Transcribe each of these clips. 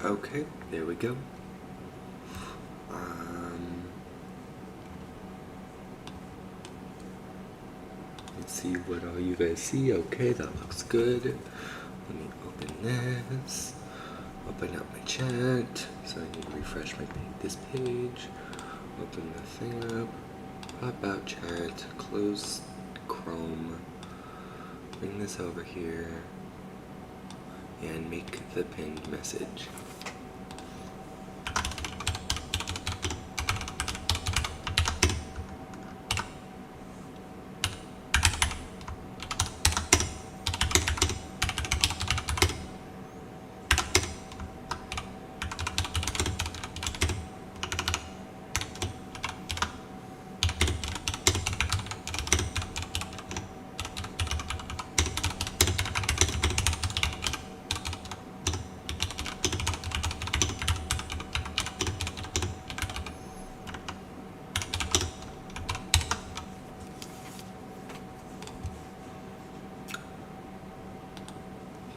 Okay, there we go. Let's see what all you guys see. Okay, that looks good. Let me open this. Open up my chat. So I need to refresh this page. Open the thing up. Pop out chat. Close Chrome. Bring this over here. And make the pinned message.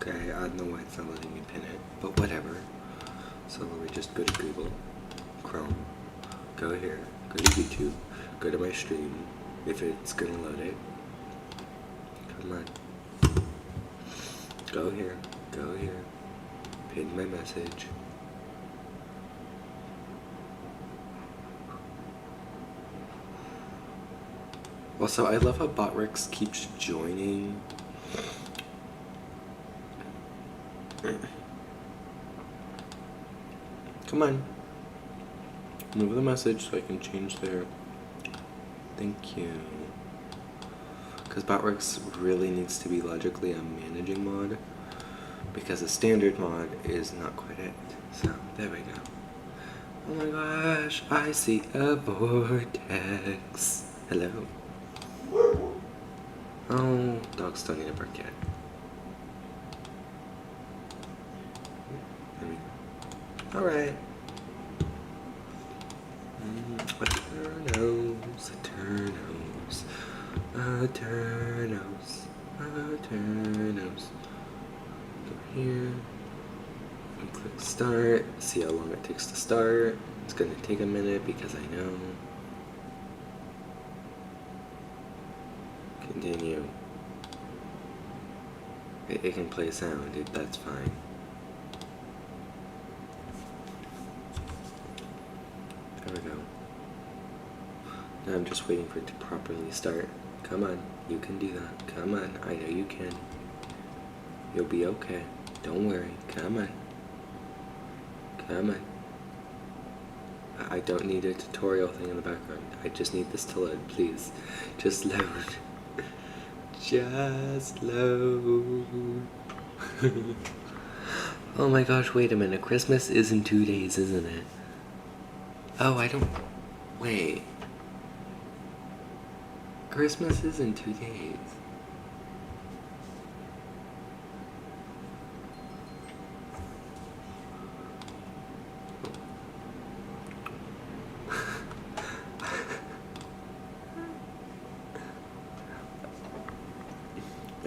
Okay, I don't know why it's not letting me pin it, but whatever. So let me just go to Google, Chrome, go here, go to YouTube, go to my stream, if it's gonna load it. Come on. Go here, pin my message. Also, I love how Botrix keeps joining. Come on. Move the message so I can change there. Thank you. Because Botrix really needs to be logically a managing mod, because a standard mod is not quite it. So, there we go. Oh my gosh, I see a vortex. Hello. Oh, dogs don't need a bark yet. Alright. A turnos, a turnos, a turnos, a turnos. Go here. And click start. See how long it takes to start. It's gonna take a minute because I know. Continue. It can play sound, that's fine. There we go. Now I'm just waiting for it to properly start. Come on, you can do that. Come on, I know you can. You'll be okay. Don't worry. Come on. Come on. I don't need a tutorial thing in the background. I just need this to load, please. Just load. Just load. Oh my gosh, wait a minute. Christmas is in 2 days, isn't it? Oh, I don't... Wait. Christmas is in 2 days.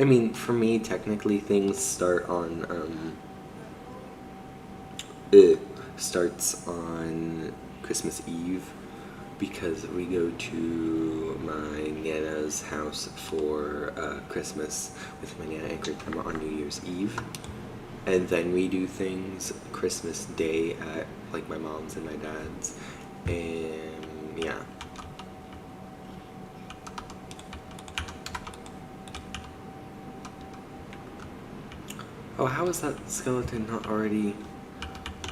I mean, for me, technically, things start on, starts on Christmas Eve, because we go to my Nana's house for Christmas with my Nana and Great Grandma on New Year's Eve, and then we do things Christmas Day at like my mom's and my dad's, and yeah. Oh, how is that skeleton not already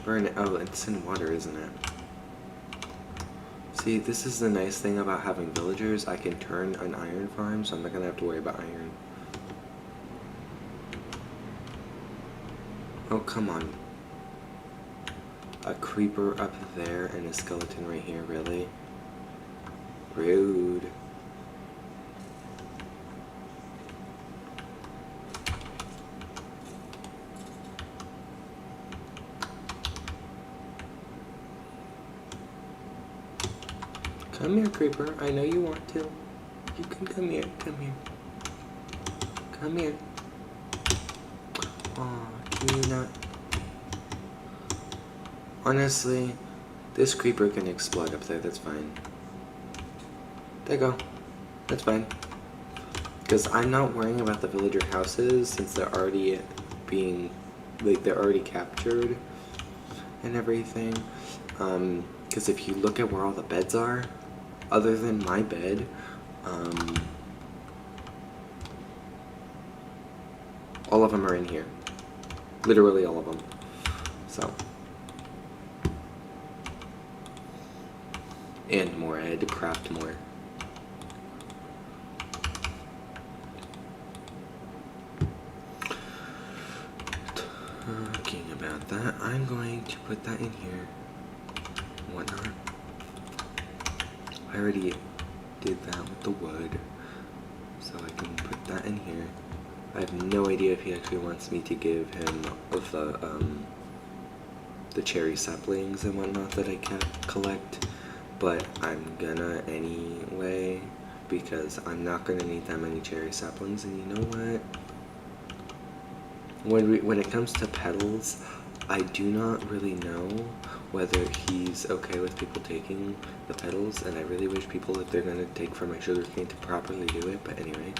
burned? Oh, it's in water, isn't it? See, this is the nice thing about having villagers. I can turn an iron farm, so I'm not gonna have to worry about iron. Oh, come on. A creeper up there and a skeleton right here, really? Rude. Come here, creeper. I know you want to. You can come here. Come here. Come here. Aw, can you not? Honestly, this creeper can explode up there, that's fine. There you go. That's fine. Because I'm not worrying about the villager houses since they're already being, like, they're already captured and everything. Because if you look at where all the beds are, other than my bed, all of them are in here. Literally all of them. So. And more. I had to craft more. Talking about that, I'm going to put that in here. Whatnot. I already did that with the wood, so I can put that in here. I have no idea if he actually wants me to give him of the cherry saplings and whatnot that I can collect, but I'm gonna anyway because I'm not gonna need that many cherry saplings. And you know what? When it comes to petals, I do not really know whether he's okay with people taking the petals, and I really wish people, if they're gonna take from my sugarcane, to properly do it. But anyway,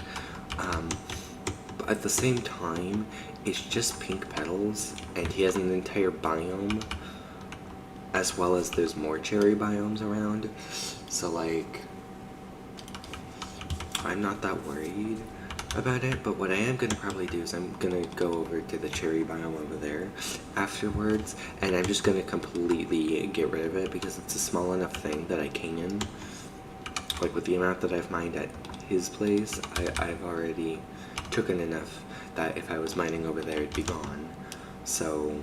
but at the same time, it's just pink petals, and he has an entire biome, as well as there's more cherry biomes around. So like, I'm not that worried about it, but what I am going to probably do is I'm going to go over to the cherry biome over there afterwards, and I'm just going to completely get rid of it because it's a small enough thing that I can. Like with the amount that I've mined at his place, I've already taken enough that if I was mining over there it'd be gone. So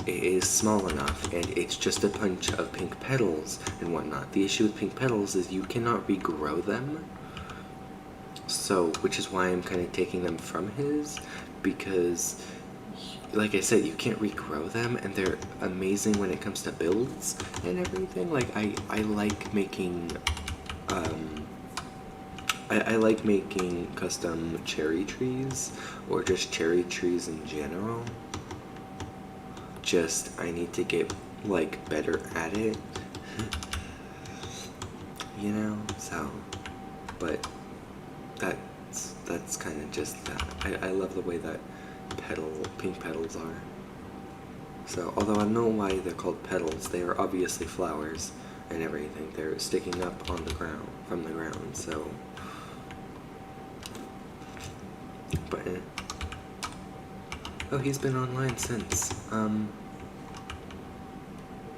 it is small enough, and it's just a bunch of pink petals and whatnot. The issue with pink petals is you cannot regrow them. So, which is why I'm kind of taking them from his, because, like I said, you can't regrow them, and they're amazing when it comes to builds and everything. Like, I like making, I like making custom cherry trees, or just cherry trees in general. Just, I need to get, like, better at it, you know, so, but that's kind of just that. I love the way that pink petals are. So, although I don't know why they're called petals, they are obviously flowers and everything. They're sticking up on the ground, from the ground, so. But, oh, he's been online since.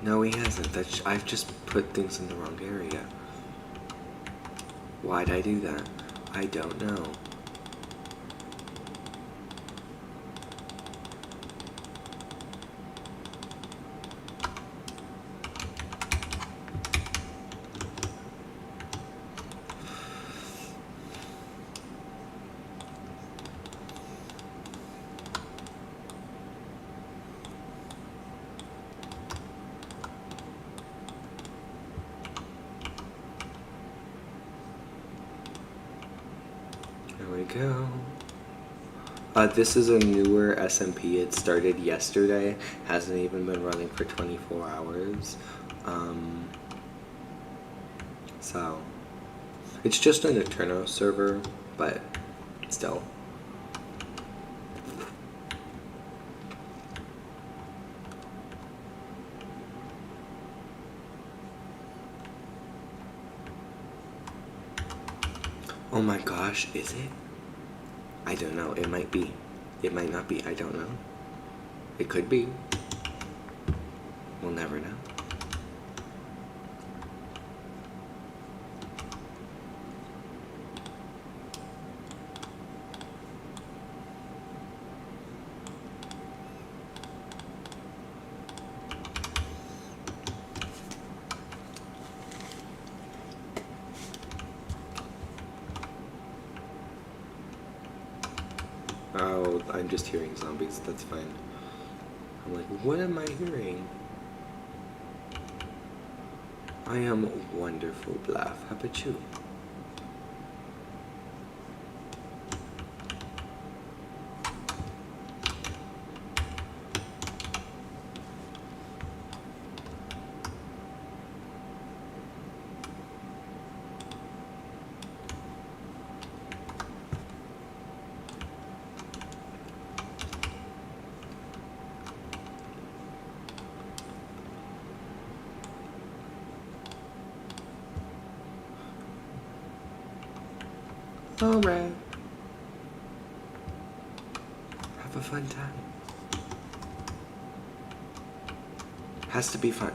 No, he hasn't. I've just put things in the wrong area. Why'd I do that? I don't know. There we go. This is a newer SMP. It started yesterday. Hasn't even been running for 24 hours. So, it's just an Eterno server, but still. Oh my gosh, is it? I don't know. It might be. It might not be. I don't know. It could be. We'll never know. Oh, I'm just hearing zombies. That's fine. I'm like, what am I hearing? I am wonderful, Bluff. How about you? Alright. Have a fun time. Has to be fun.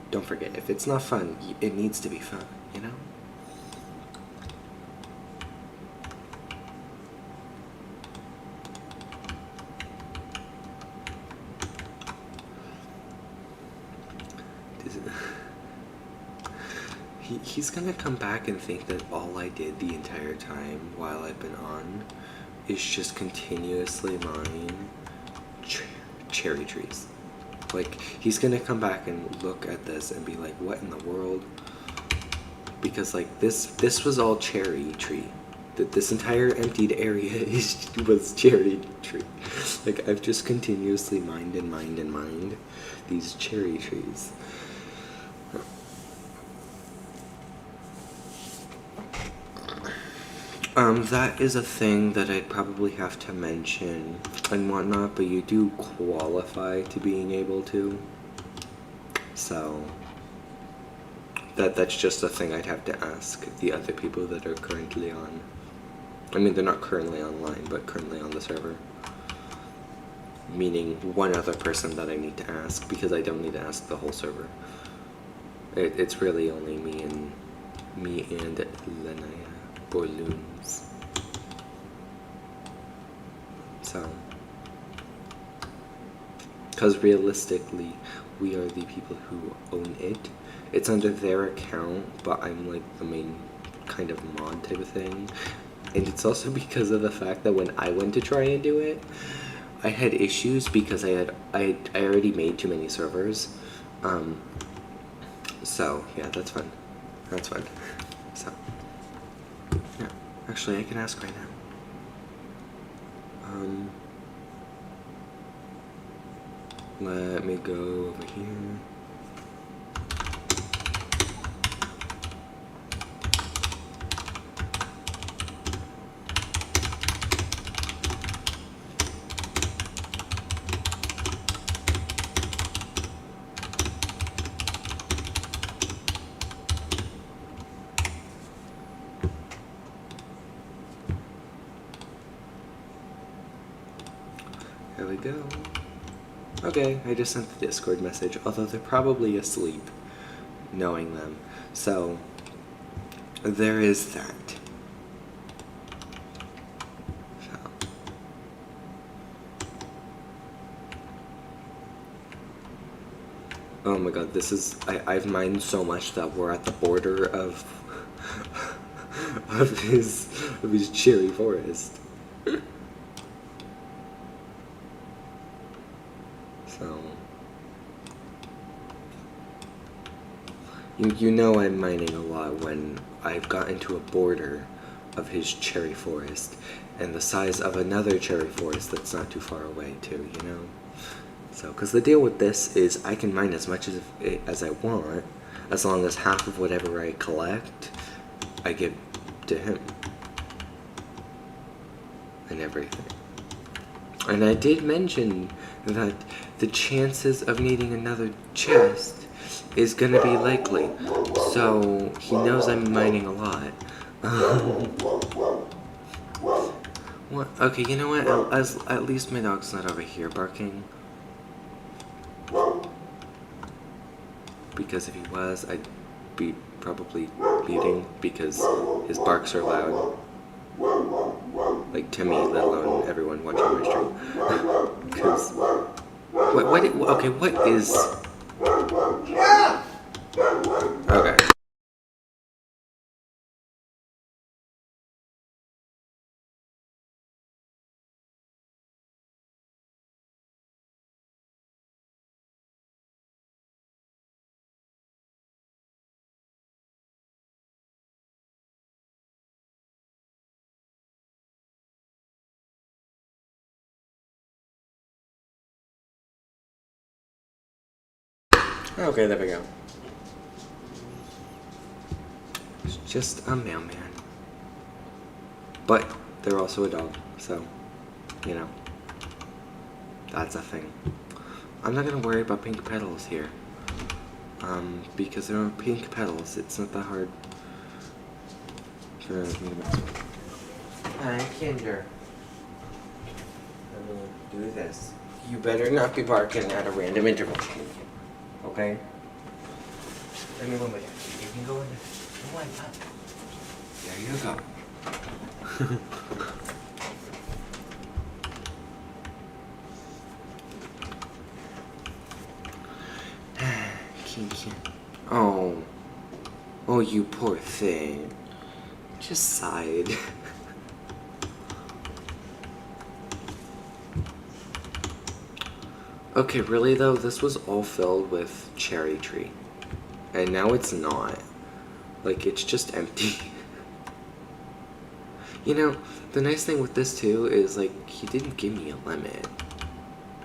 Don't forget. If it's not fun, it needs to be fun, you know? He's gonna come back and think that all I did the entire time while I've been on is just continuously mine cherry trees. Like, he's gonna come back and look at this and be like, what in the world? Because, like, this was all cherry tree. This entire emptied area was cherry tree. Like, I've just continuously mined and mined and mined these cherry trees. That is a thing that I'd probably have to mention and whatnot, but you do qualify to being able to. So, that's just a thing I'd have to ask the other people that are currently on. I mean, they're not currently online, but currently on the server. Meaning one other person that I need to ask, because I don't need to ask the whole server. It's really only me and Lenaya or Looms. So, because realistically, we are the people who own it. It's under their account, but I'm like the main kind of mod type of thing. And it's also because of the fact that when I went to try and do it, I had issues because I already made too many servers. So yeah, that's fun. That's fun. So yeah, actually I can ask right now. Let me go over here. There we go. Okay, I just sent the Discord message, although they're probably asleep, knowing them. So, there is that. So. Oh my god, this is, I've mined so much that we're at the border of of his cherry forest. So, you know I'm mining a lot when I've gotten to a border of his cherry forest and the size of another cherry forest that's not too far away too, you know? So, because the deal with this is I can mine as much as I want, as long as half of whatever I collect, I give to him. And everything. And I did mention that the chances of needing another chest is gonna be likely, so he knows I'm mining a lot. What? Okay, you know what? At least my dog's not over here barking. Because if he was, I'd be probably leading because his barks are loud. Like, to me, let alone everyone watching my stream. Because, okay, what is... Okay. Okay, there we go. It's just a mailman. But they're also a dog, so, you know, that's a thing. I'm not gonna worry about pink petals here. Because there are pink petals, it's not that hard for me to mess with. Hi, Kinder. Let me do this. You better not be barking at a random interval. Okay? Let me one more. You can go in there. Go on up. There you go. Oh. Oh, you poor thing. Just sighed. Okay, really though, this was all filled with cherry tree. And now it's not. Like, it's just empty. You know, the nice thing with this too is, like, he didn't give me a limit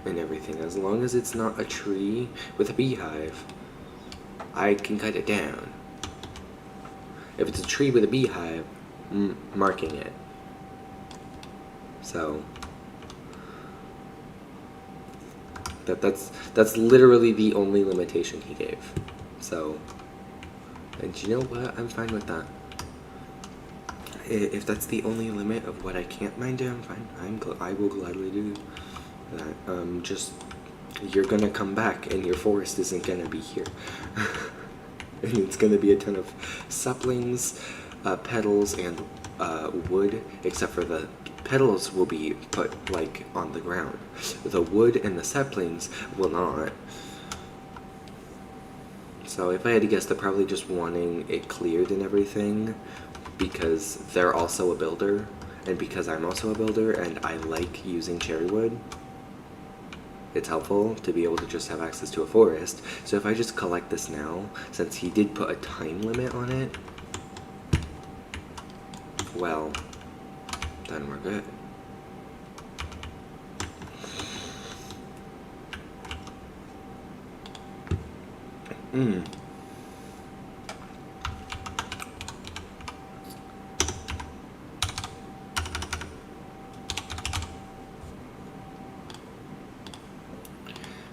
and everything. As long as it's not a tree with a beehive, I can cut it down. If it's a tree with a beehive, I'm marking it. So that's literally the only limitation he gave. So, and you know what? I'm fine with that. If that's the only limit of what I can't mine down, fine. I will gladly do that. Just, you're gonna come back and your forest isn't gonna be here. And it's gonna be a ton of saplings, petals, and wood, except for the petals will be put, like, on the ground. The wood and the saplings will not. So if I had to guess, they're probably just wanting it cleared and everything, because they're also a builder, and because I'm also a builder, and I like using cherry wood. It's helpful to be able to just have access to a forest. So if I just collect this now, since he did put a time limit on it, well, then we're good.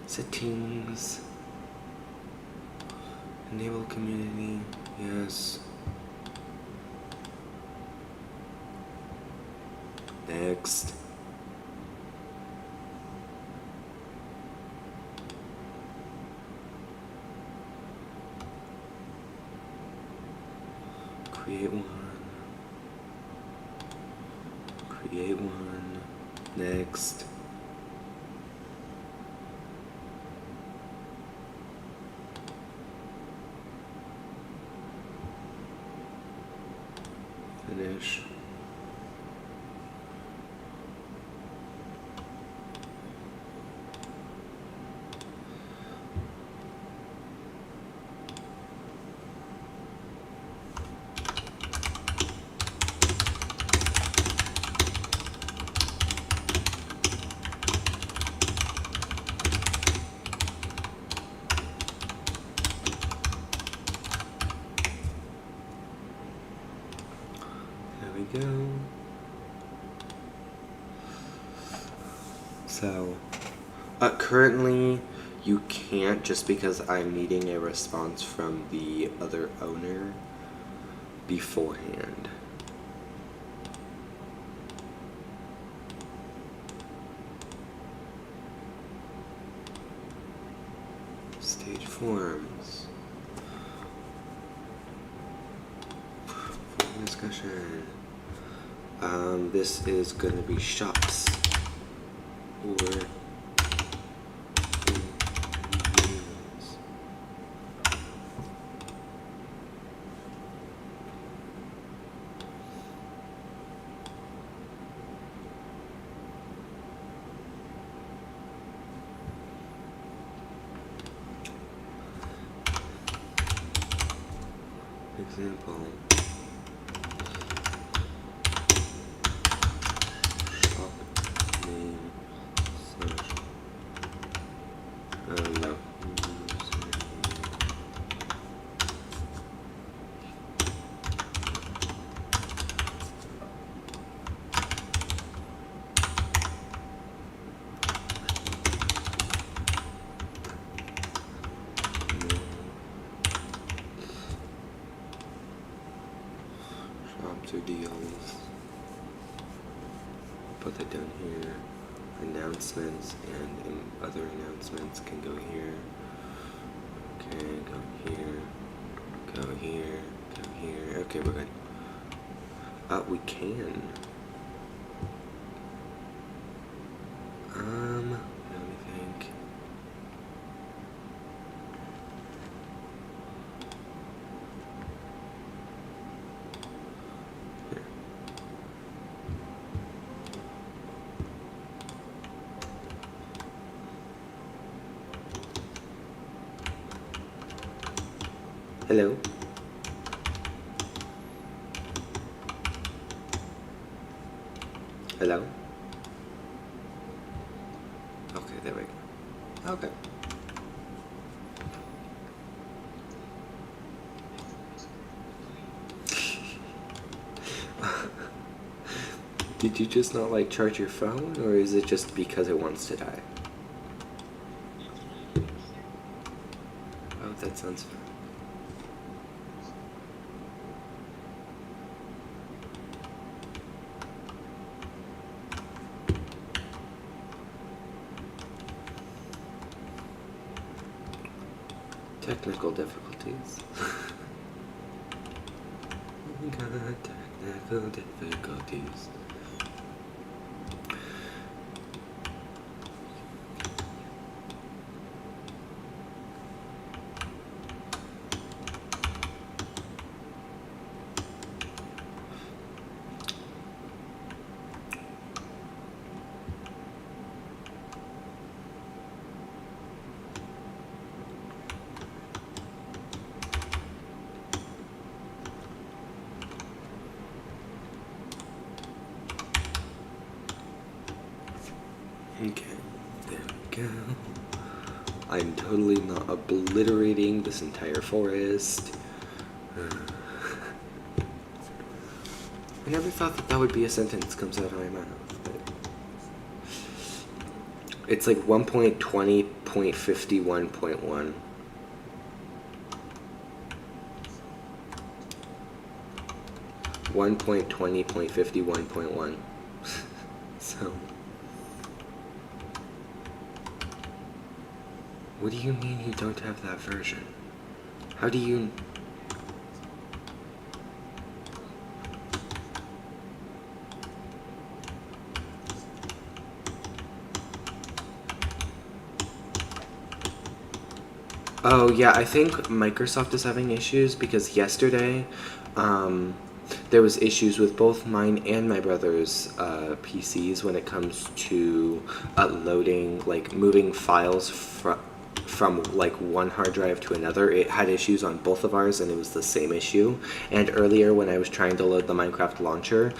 Settings. Enable community. Yes. Next. Create one. Create one. Next. Finish. There we go. So, currently you can't, just because I'm needing a response from the other owner beforehand. Stage forms. Form discussion. This is going to be shops. Or example. Shop name search. No. Shops or deals. put that down here. Announcements and other announcements can go here. Okay, go here, go here, go here. Okay, we're good. We can. Let me think. Here. Hello? Hello? Okay, there we go. Okay. Did you just not like charge your phone, or is it just because it wants to die? Oh, that sounds fun. Technical difficulties. We got technical difficulties. Okay, there we go. I'm totally not obliterating this entire forest. I never thought that that would be a sentence comes out of my mouth. But it's like 1.20.51.1. .20.51.1. So. What do you mean you don't have that version? How do you... Oh yeah, I think Microsoft is having issues because yesterday there was issues with both mine and my brother's PCs when it comes to loading, like moving files from like one hard drive to another. It had issues on both of ours, and it was the same issue. And earlier when I was trying to load the Minecraft launcher,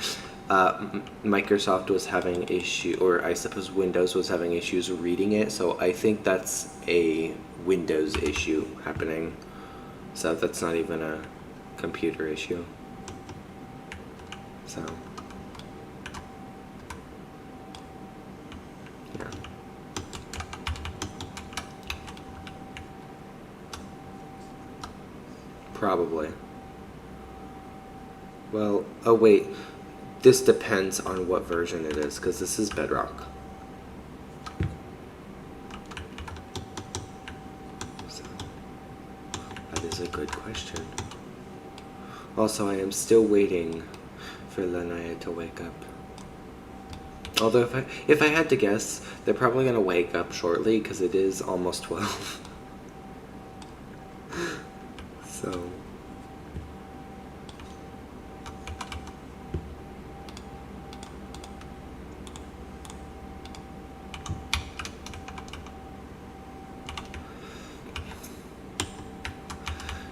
Microsoft was having issue, or I suppose Windows was having issues reading it. So I think that's a Windows issue happening. So that's not even a computer issue. So yeah. Probably. Well, oh wait, this depends on what version it is, because this is Bedrock. So, that is a good question. Also, I am still waiting for Lanaya to wake up. Although if I had to guess, they're probably going to wake up shortly, because it is almost 12. So...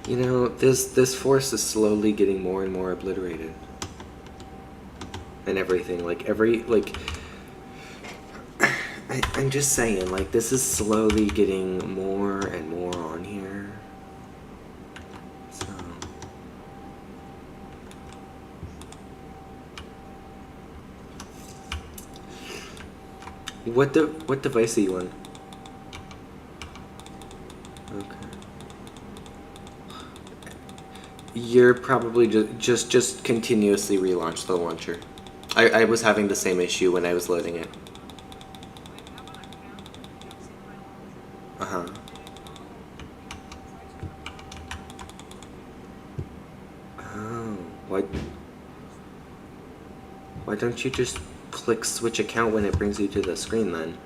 You know, this forest is slowly getting more and more obliterated. And everything, like I'm just saying, like, this is slowly getting more and more on here. So... What device are you on? Okay. You're probably just continuously relaunch the launcher. I was having the same issue when I was loading it. Uh-huh. Oh, why don't you just click switch account when it brings you to the screen then?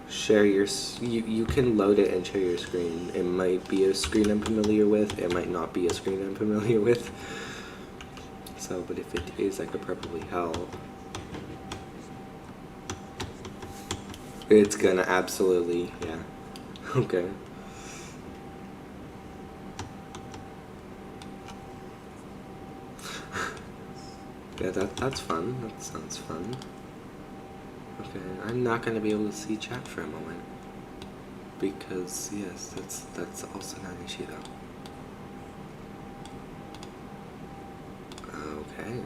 Share your, you can load it and share your screen. It might be a screen I'm familiar with, it might not be a screen I'm familiar with. So, but if it is, I could probably help. It's gonna absolutely, yeah. Okay. Yeah, that's fun. That sounds fun. Okay, I'm not gonna be able to see chat for a moment. Because, yes, that's also not an issue though. Okay.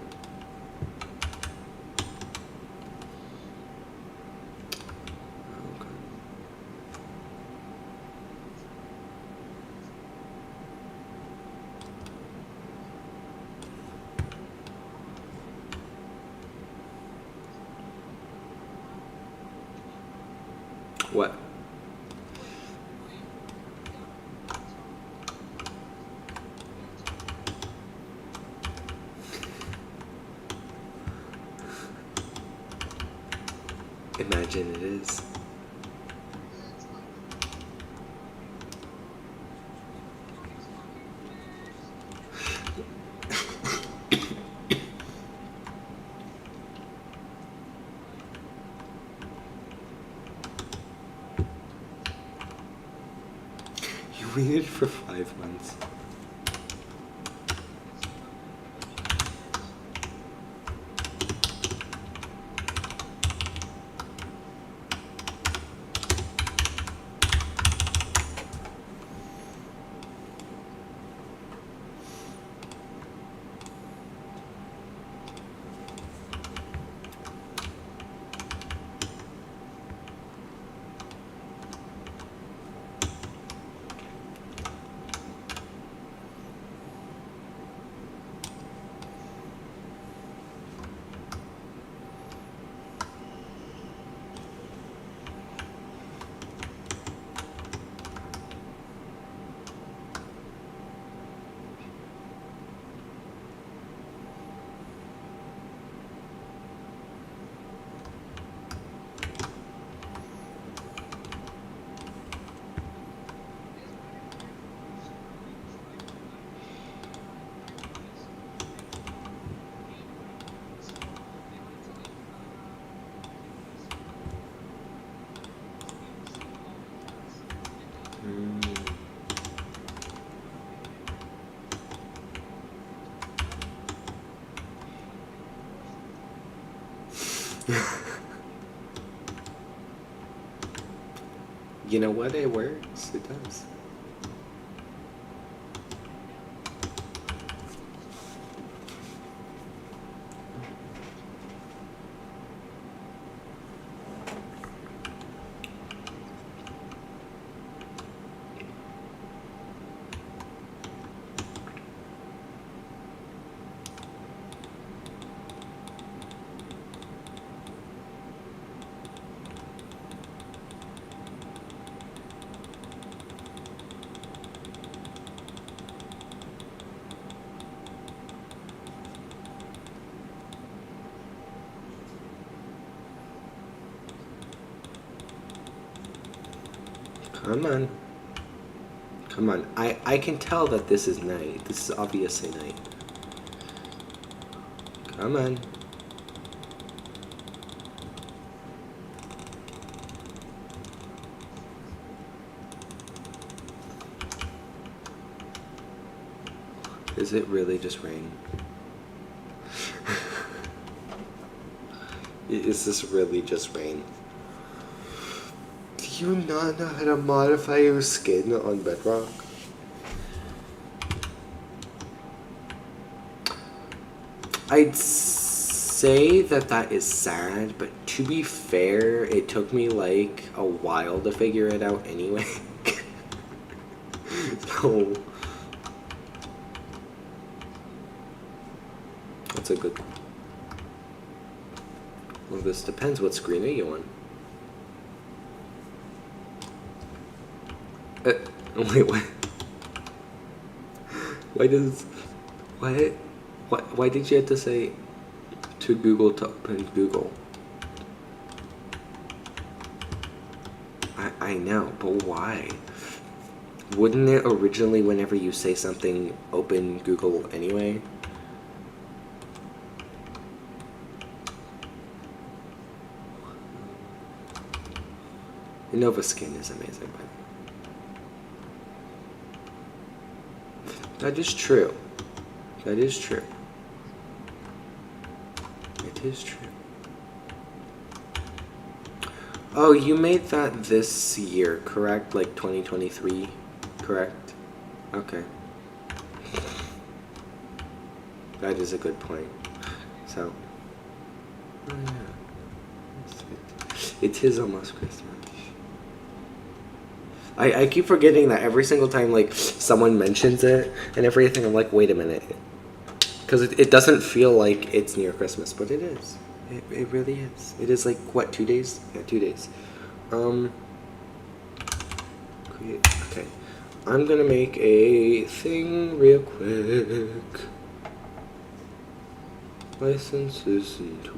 What? Imagine it is. You waited for 5 months. You know what? It works. It does. Come on. Come on. I can tell that this is night. This is obviously night. Come on. Is it really just rain? Is this really just rain? Do you not know how to modify your skin on Bedrock? I'd say that is sad, but to be fair, it took me like a while to figure it out anyway. So a good... Well, this depends. What screen are you on? Wait, what? Why does... Why did you have to say to Google to open Google? I know, but why? Wouldn't it originally, whenever you say something, open Google anyway? Nova Skin is amazing, by the way. That is true. That is true. It is true. Oh, you made that this year, correct? Like 2023, correct? Okay. That is a good point. So, oh yeah. It is almost Christmas. I keep forgetting that every single time, like, someone mentions it and everything, I'm like, wait a minute. Because it doesn't feel like it's near Christmas, but it is. It really is. It is like, what, 2 days? Yeah, 2 days. Create, okay. I'm gonna make a thing real quick. Licenses and tools.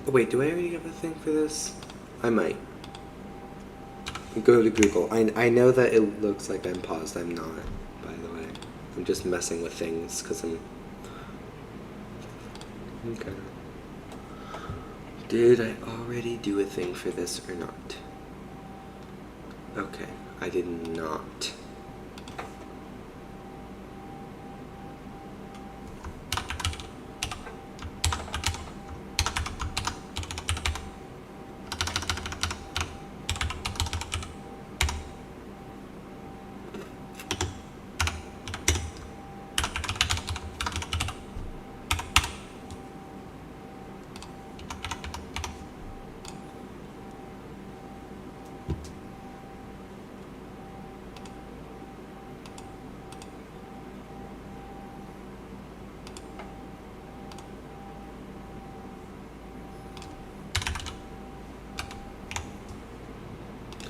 Wait, do I already have a thing for this? I might. Go to Google. I know that it looks like I'm paused. I'm not, by the way. I'm just messing with things because I'm... Okay. Did I already do a thing for this or not? Okay, I did not.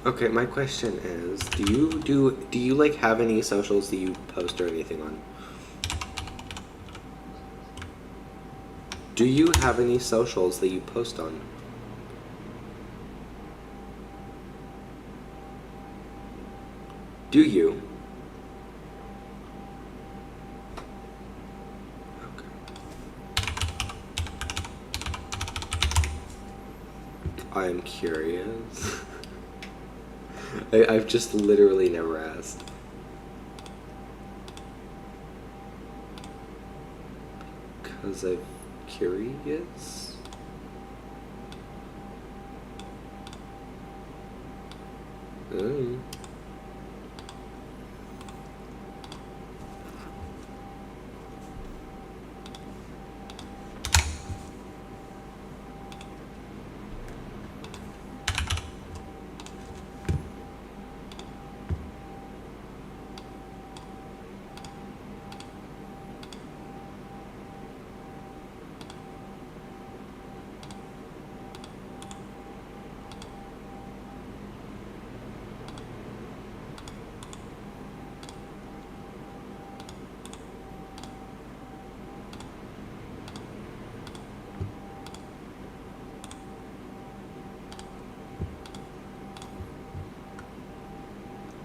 Okay, my question is, do you like have any socials that you post or anything on? Do you have any socials that you post on? Do you? Okay. I'm curious. I've just literally never asked. Because I'm curious?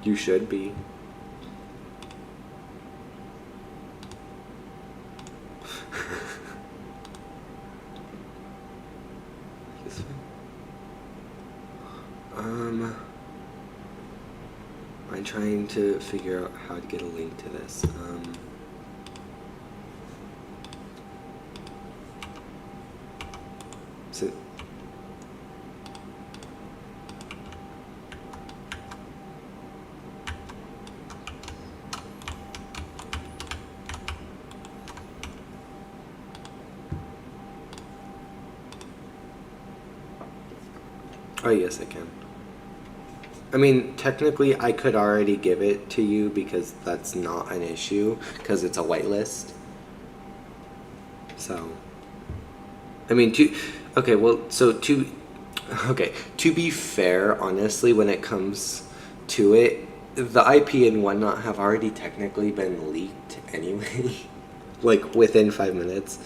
You should be. I'm trying to figure out how to get a link to this. Oh, yes, I can. I mean, technically, I could already give it to you because that's not an issue, because it's a whitelist. So, I mean, okay, well, okay, to be fair, honestly, when it comes to it, the IP and whatnot have already technically been leaked anyway, like within 5 minutes.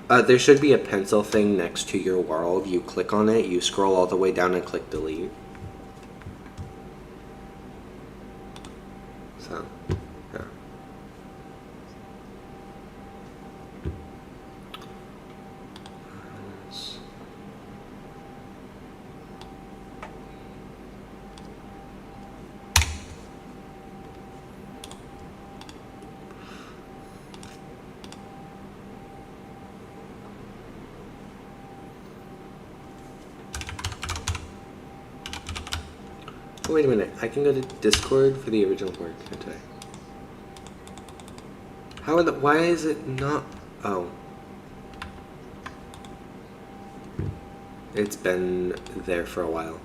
There should be a pencil thing next to your world. You click on it, you scroll all the way down and click delete. So, yeah. Oh, wait a minute. I can go to Discord for the original work, can't I? Why is it not? Oh. It's been there for a while.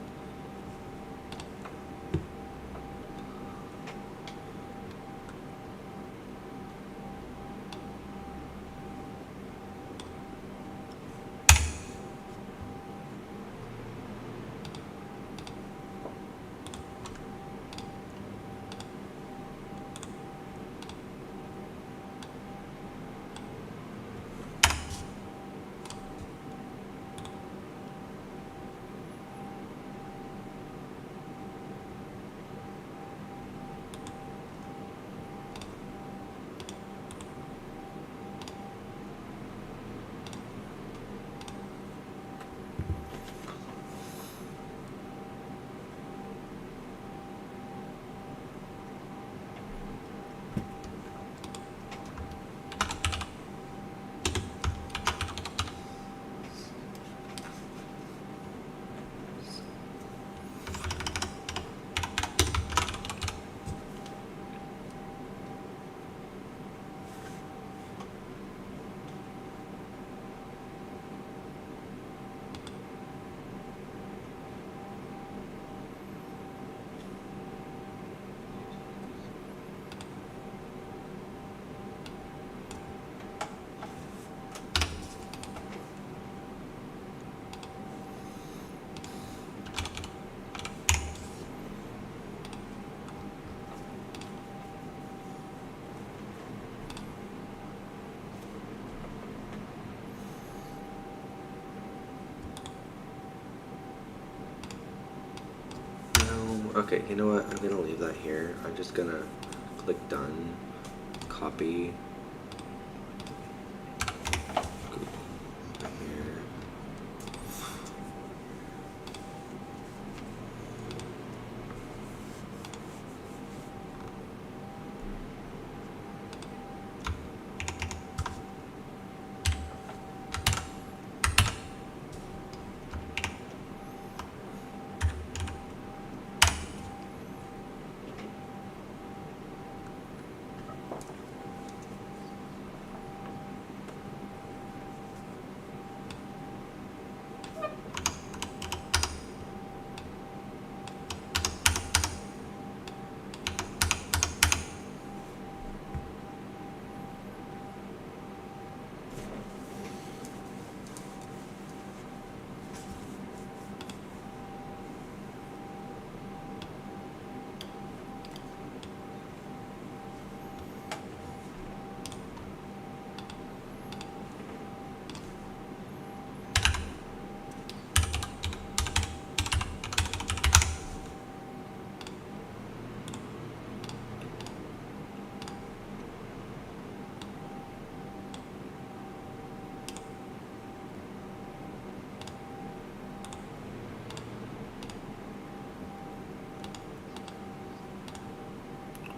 Okay, you know what? I'm gonna leave that here. I'm just gonna click done, copy, here.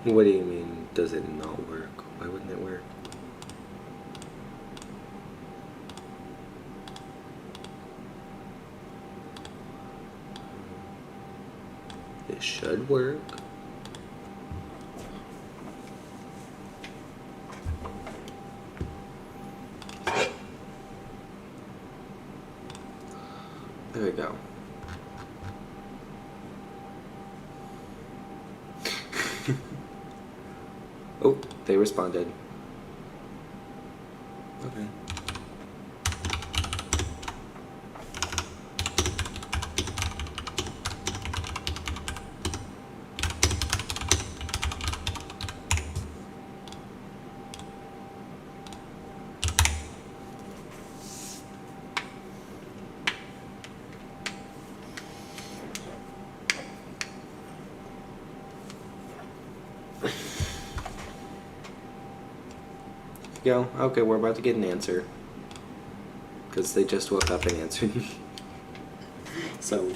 What do you mean, does it not work? Why wouldn't it work? It should work. There we go. Oh, they responded. Okay. Go. Okay, we're about to get an answer. Because they just woke up and answered. So,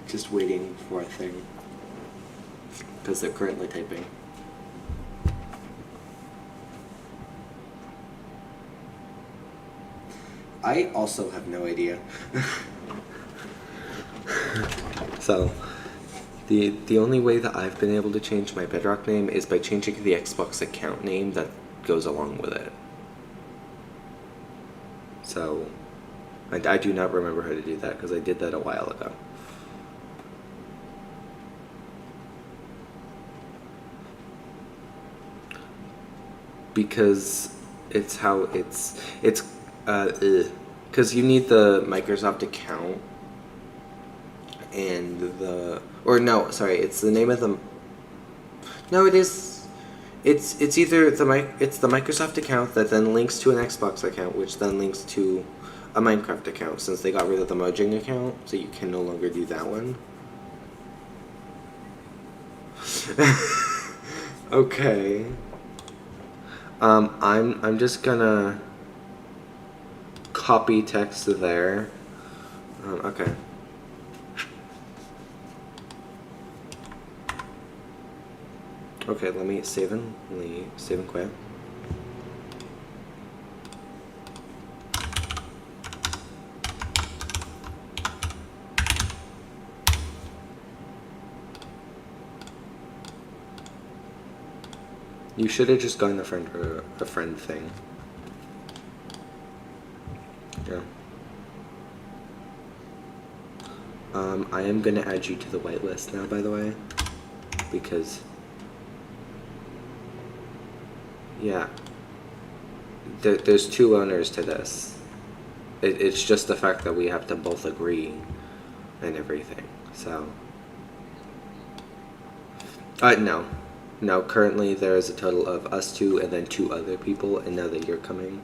just waiting for a thing. Because they're currently typing. I also have no idea. So, the only way that I've been able to change my Bedrock name is by changing the Xbox account name that goes along with it. So, I do not remember how to do that because I did that a while ago. Because it's how it's because you need the Microsoft account and it's the name of the, no, it is, it's either it's the Microsoft account that then links to an Xbox account, which then links to a Minecraft account, since they got rid of the Mojang account, so you can no longer do that one. Okay. I'm just gonna copy text there. Okay. Okay, let me save and quit. You should have just gone a friend thing. Yeah. I am gonna add you to the whitelist now, by the way, because yeah, there's two owners to this. It's just the fact that we have to both agree and everything. So, no. Currently, there is a total of us two and then two other people, and now that you're coming,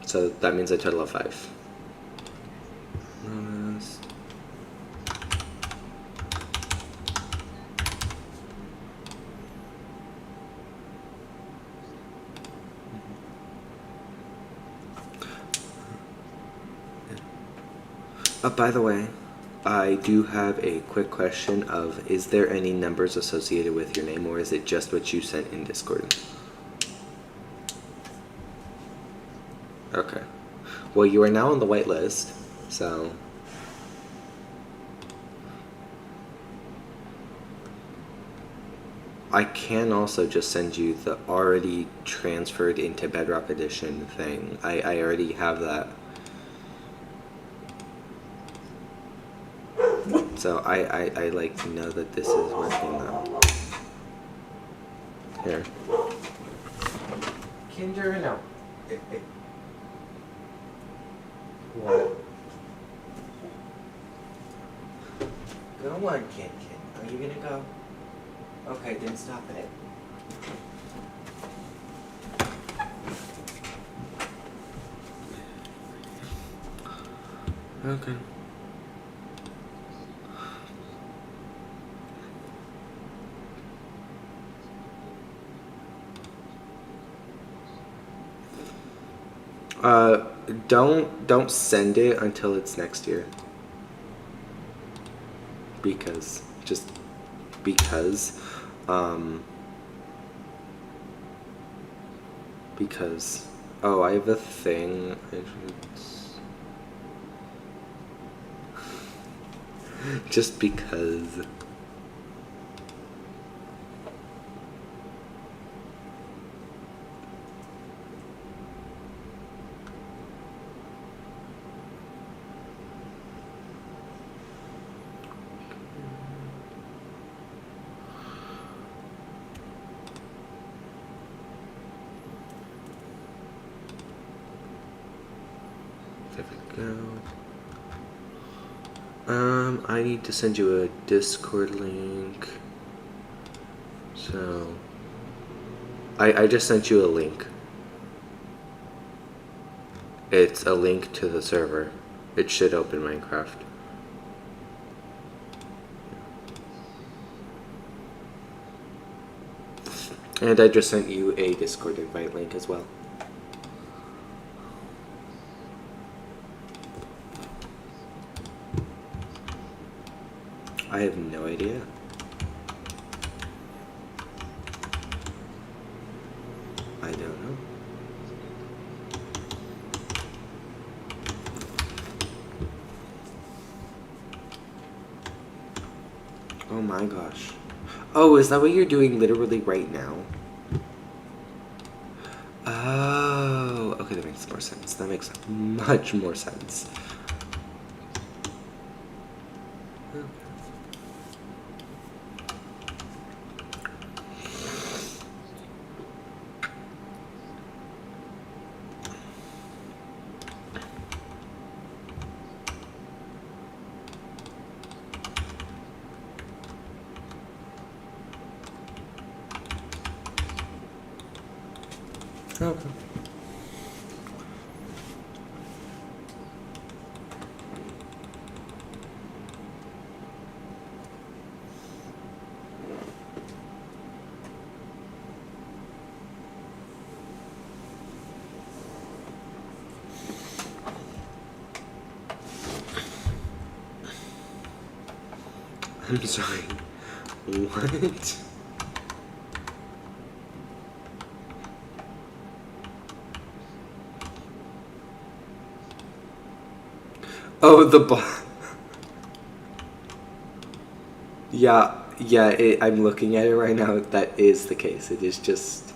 so that means a total of 5. By the way, I do have a quick question of, is there any numbers associated with your name, or is it just what you sent in Discord? Okay. Well, you are now on the whitelist, so... I can also just send you the already transferred into Bedrock Edition thing. I already have that. So I like to know that this is working now. Here. Kinder, no. What? Go on, Kin. Are you gonna go? Okay, then stop it. Okay. Don't send it until it's next year. Because oh, I have a thing. Just because. go. I need to send you a Discord link. So, I just sent you a link. It's a link to the server. It should open Minecraft. And I just sent you a Discord invite link as well. I have no idea. I don't know. Oh my gosh. Oh, is that what you're doing literally right now? Oh, okay, that makes more sense. That makes much more sense. Okay. Okay. I'm sorry. What? Oh, yeah, I'm looking at it right now. That is the case. It is just...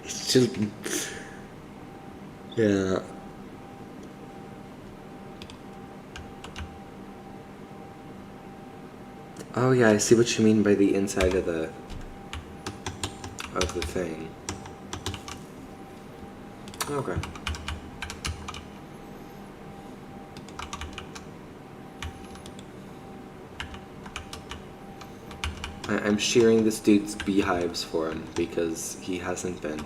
It's just... Yeah. Oh yeah, I see what you mean by the inside of the thing. Okay. I'm shearing this dude's beehives for him because he hasn't been.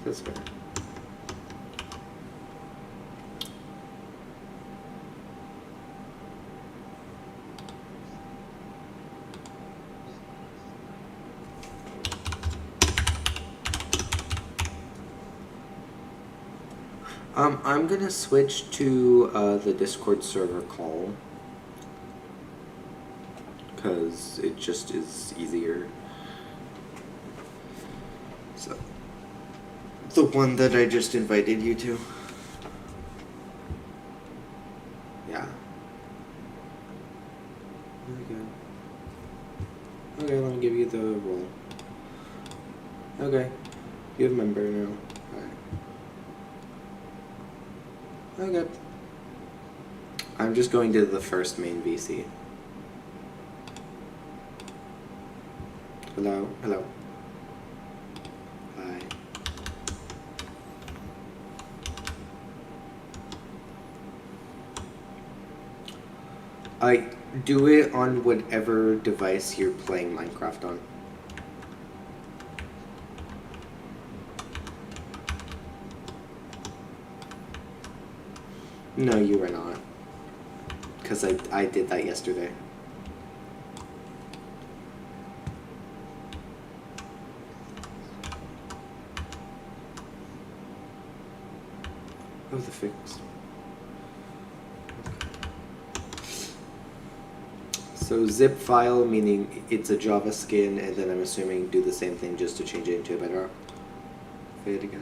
That's fair. I'm gonna switch to the Discord server call because it just is easier. So, the one that I just invited you to. Yeah. There we go. Okay, let me give you the role. Okay, you have a member now. Okay. I'm just going to the first main VC. Hello? Hello? Hi. I do it on whatever device you're playing Minecraft on. No, you were not. Because I did that yesterday. Oh, the fix. So zip file, meaning it's a Java skin, and then I'm assuming do the same thing just to change it into a bedrock. If I had to guess.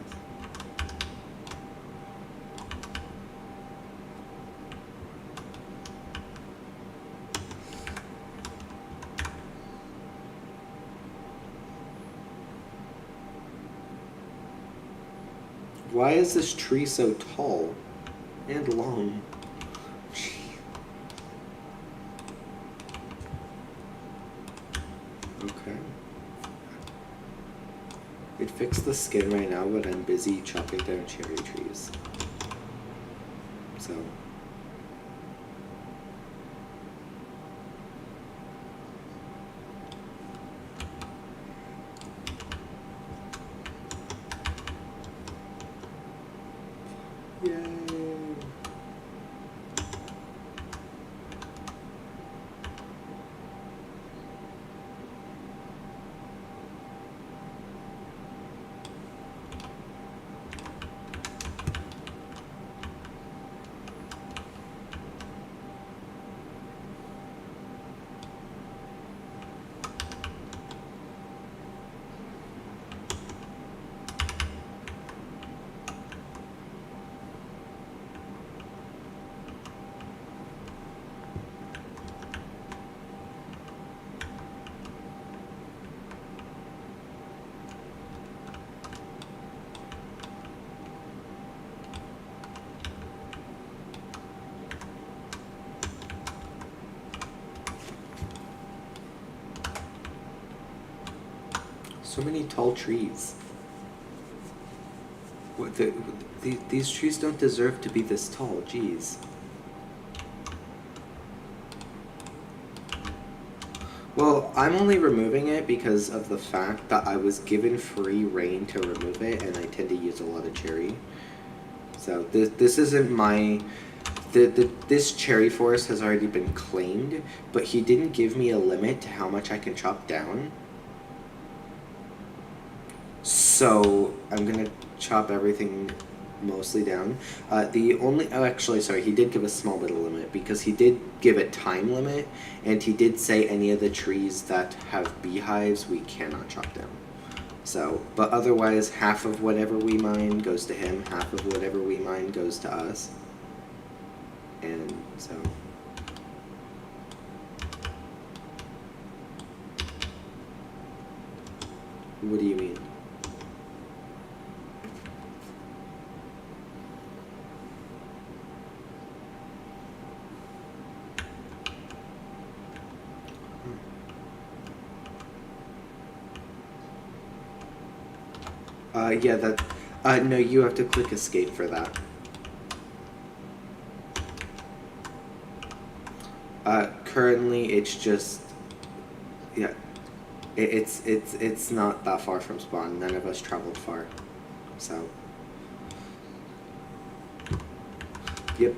Why is this tree so tall and long? Okay. It fixed the skin right now, but I'm busy chopping down cherry trees. So. Yay. So many tall trees. What these trees don't deserve to be this tall, jeez. Well, I'm only removing it because of the fact that I was given free reign to remove it, and I tend to use a lot of cherry. So this isn't my... This cherry forest has already been claimed, but he didn't give me a limit to how much I can chop down. So I'm gonna chop everything mostly down. Actually, sorry, he did give a small bit of limit because he did give a time limit, and he did say any of the trees that have beehives we cannot chop down. So, but otherwise, half of whatever we mine goes to him, half of whatever we mine goes to us. And so... What do you mean? Yeah, that... no, you have to click escape for that. Currently, it's just... Yeah. It's not that far from spawn. None of us traveled far. So... Yep.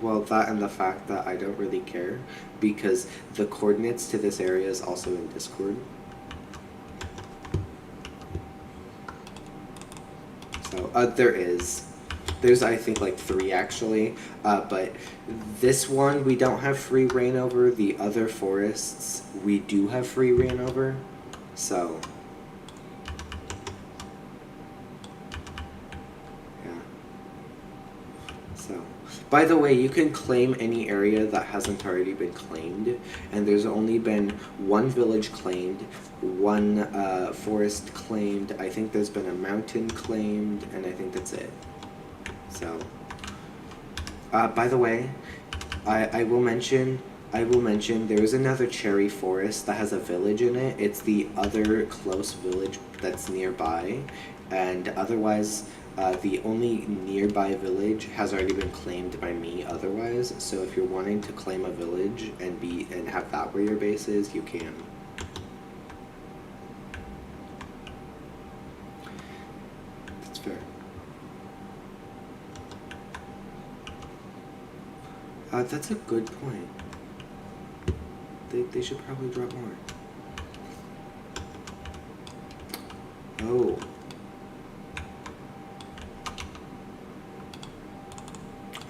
Well, that and the fact that I don't really care, because the coordinates to this area is also in Discord. So, there's, I think, like 3 actually, but this one we don't have free reign over. The other forests we do have free reign over, so... Yeah. So, by the way, you can claim any area that hasn't already been claimed, and there's only been 1 village claimed, 1 forest claimed, I think there's been a mountain claimed, and I think that's it. So, by the way, I will mention there is another cherry forest that has a village in it. It's the other close village that's nearby, and otherwise, the only nearby village has already been claimed by me otherwise, so if you're wanting to claim a village and have that where your base is, you can. That's fair. That's a good point. They should probably drop more. Oh.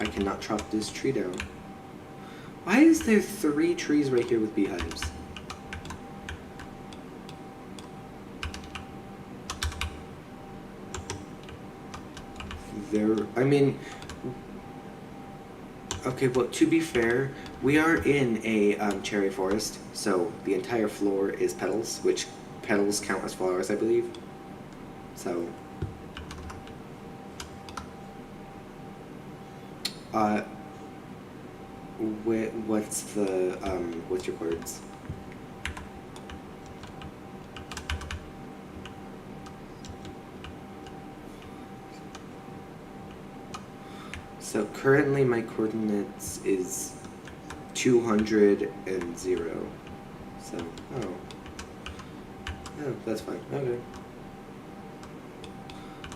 I cannot chop this tree down. Why is there 3 trees right here with beehives? I mean, okay, well, to be fair, we are in a cherry forest, so the entire floor is petals, which petals count as flowers, I believe. So, what's your words? So currently my coordinates is 200 and 0. So, oh, that's fine. Okay.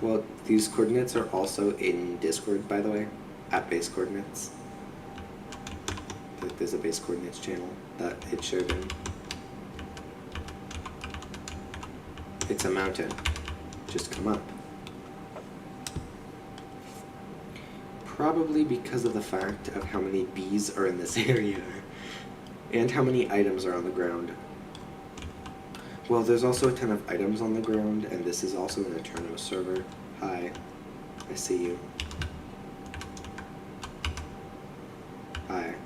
Well, these coordinates are also in Discord, by the way, at base coordinates. There's a base coordinates channel that it showed in. It's a mountain. Just come up. Probably because of the fact of how many bees are in this area and how many items are on the ground. Well, there's also a ton of items on the ground, and this is also an Eterno server. Hi, I see you. Hi.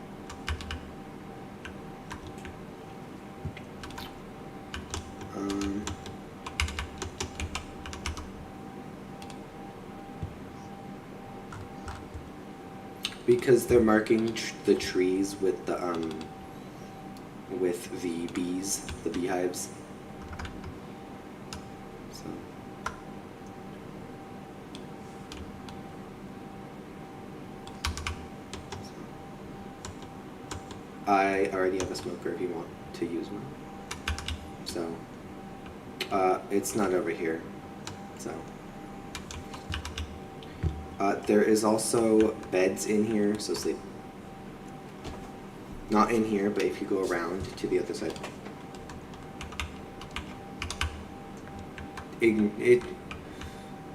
Because they're marking the trees with the bees, the beehives. So. I already have a smoker if you want to use one. So, it's not over here. So. There is also beds in here, so sleep. Not in here, but if you go around to the other side.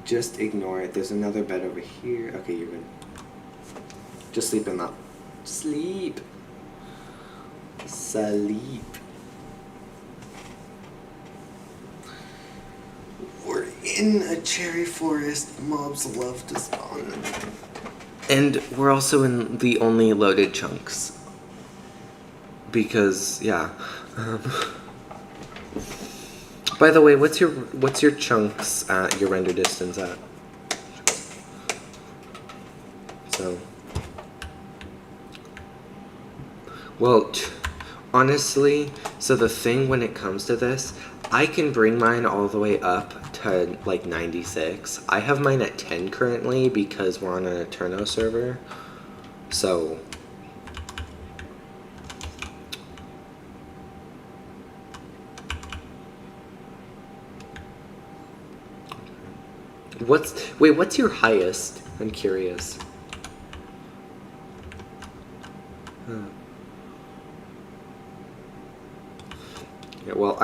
Just ignore it. There's another bed over here. Okay, you're good. Just sleep in that. Sleep. Sleep. We're in a cherry forest. Mobs love to spawn. And we're also in the only loaded chunks. Because, yeah. By the way, what's your chunks at your render distance at? So, well, honestly, so the thing when it comes to this, I can bring mine all the way up to like 96. I have mine at 10 currently because we're on an Eterno server. So, what's your highest? I'm curious. Yeah, well,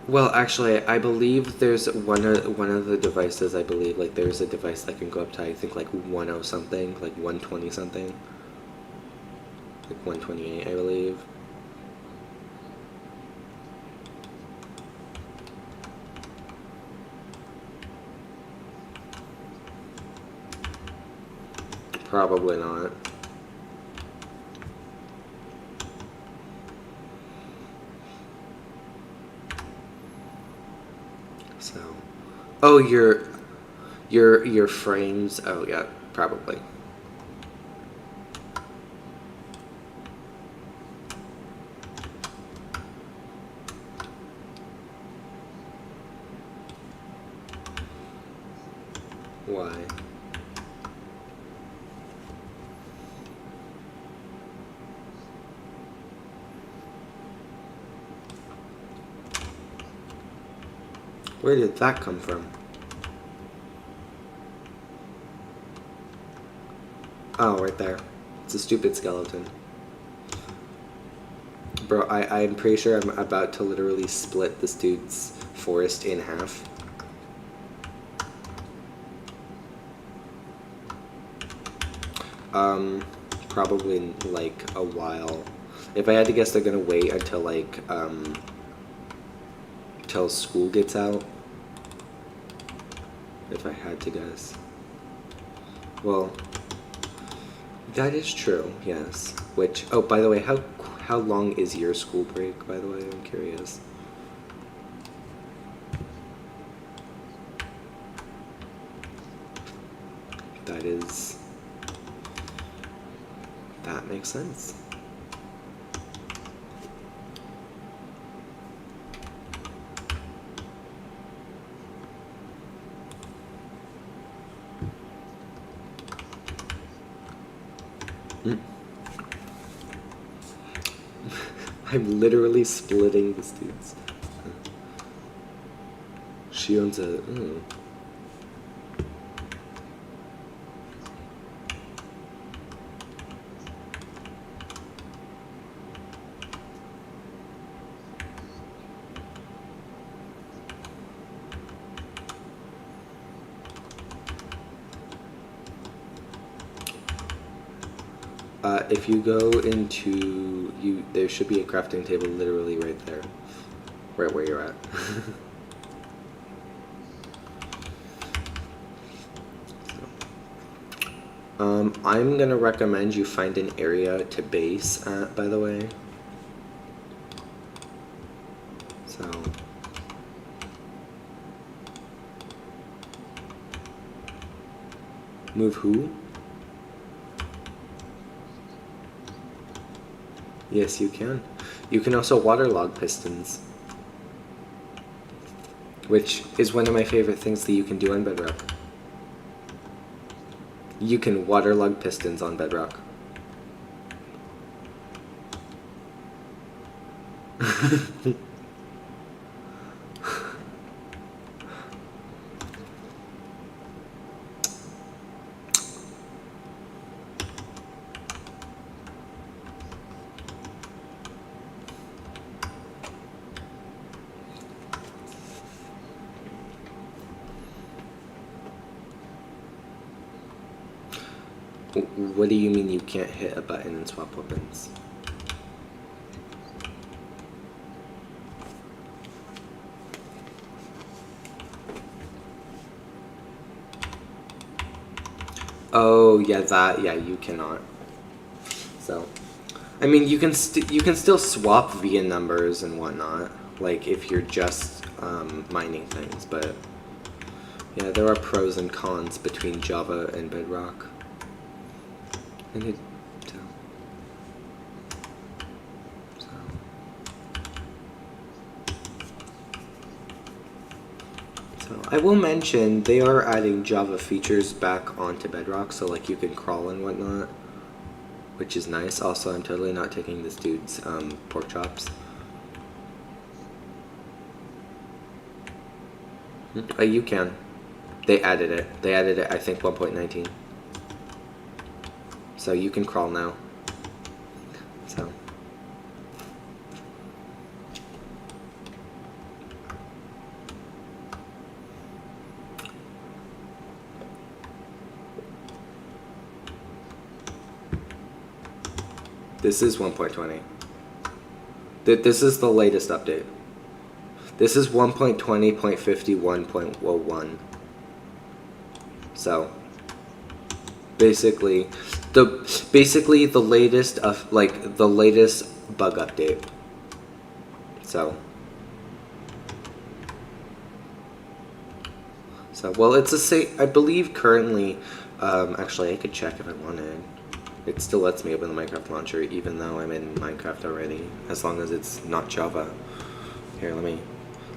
well, actually, I believe there's one of the devices, I believe, like, there's a device that can go up to, I think, like, 10 something, like, 120 something. Like, 128, I believe. Probably not. So, oh, your frames. Oh yeah, probably. Why? Where did that come from? Oh, right there. It's a stupid skeleton. Bro, I'm pretty sure I'm about to literally split this dude's forest in half. Probably in like a while. If I had to guess, they're gonna wait until like till school gets out. If I had to guess. Well, that is true, yes. Which, oh, by the way, how long is your school break, by the way? I'm curious. That makes sense. I'm literally splitting the students. She owns a... if you go into... there should be a crafting table literally right there. Right where you're at. I'm gonna recommend you find an area to base at, by the way. So... Move who? Yes, you can. You can also waterlog pistons, which is one of my favorite things that you can do on Bedrock. You can waterlog pistons on Bedrock. What do you mean you can't hit a button and swap weapons? Oh, yeah, you cannot. So, I mean, you can still swap via numbers and whatnot, like if you're just mining things, but yeah, there are pros and cons between Java and Bedrock. So I will mention they are adding Java features back onto Bedrock, so like you can crawl and whatnot, which is nice. Also, I'm totally not taking this dude's pork chops. You can. They added it. They added it, I think, 1.19. So you can crawl now. So. This is 1.20. This is the latest update. This is 1.20.51.01. So basically the latest of the latest bug update. So well, it's I believe currently, actually I could check if I wanted. It still lets me open the Minecraft launcher even though I'm in Minecraft already, as long as it's not Java. Here, let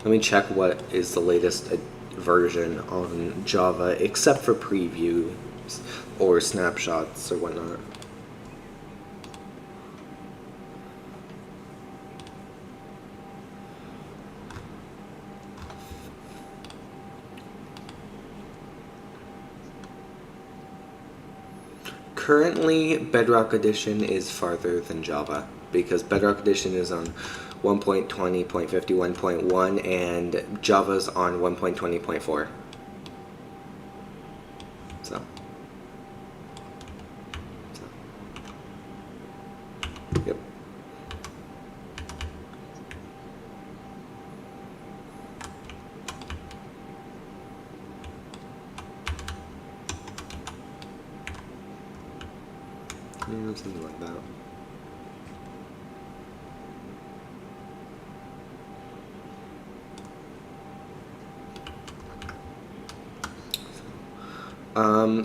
me check what is the latest version on Java, except for previews or snapshots or whatnot. Currently, Bedrock Edition is farther than Java, because Bedrock Edition is on 1.20.51.1 and Java's on 1.20.4. So Something like that.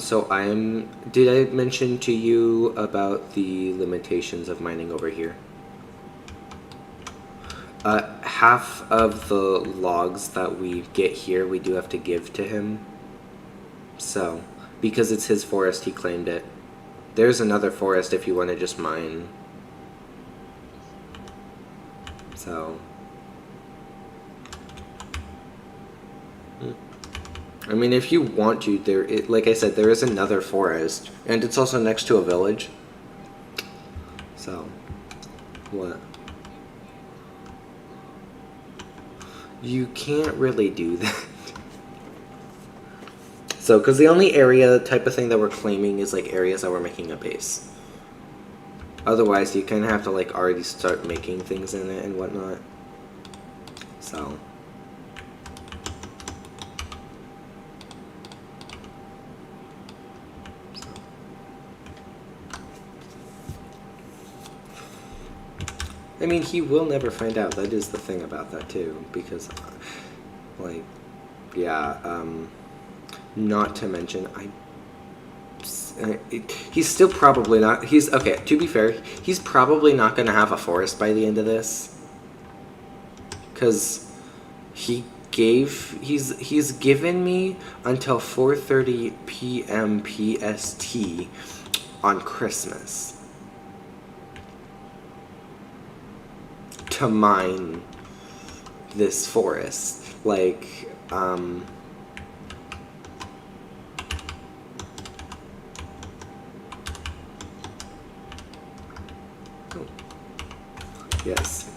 So did I mention to you about the limitations of mining over here? Half of the logs that we get here, we do have to give to him. So, because it's his forest, he claimed it. There's another forest if you want to just mine. So, I mean, if you want to, like I said, there is another forest, and it's also next to a village. So, what? You can't really do that. So, because the only area type of thing that we're claiming is like areas that we're making a base. Otherwise, you kind of have to like already start making things in it and whatnot. So. I mean, he will never find out. That is the thing about that too, because, like, yeah. Not to mention, he's still probably not. He's okay. To be fair, he's probably not going to have a forest by the end of this, because he's given me until 4:30 p.m. PST on Christmas to mine this forest. Like, oh, yes.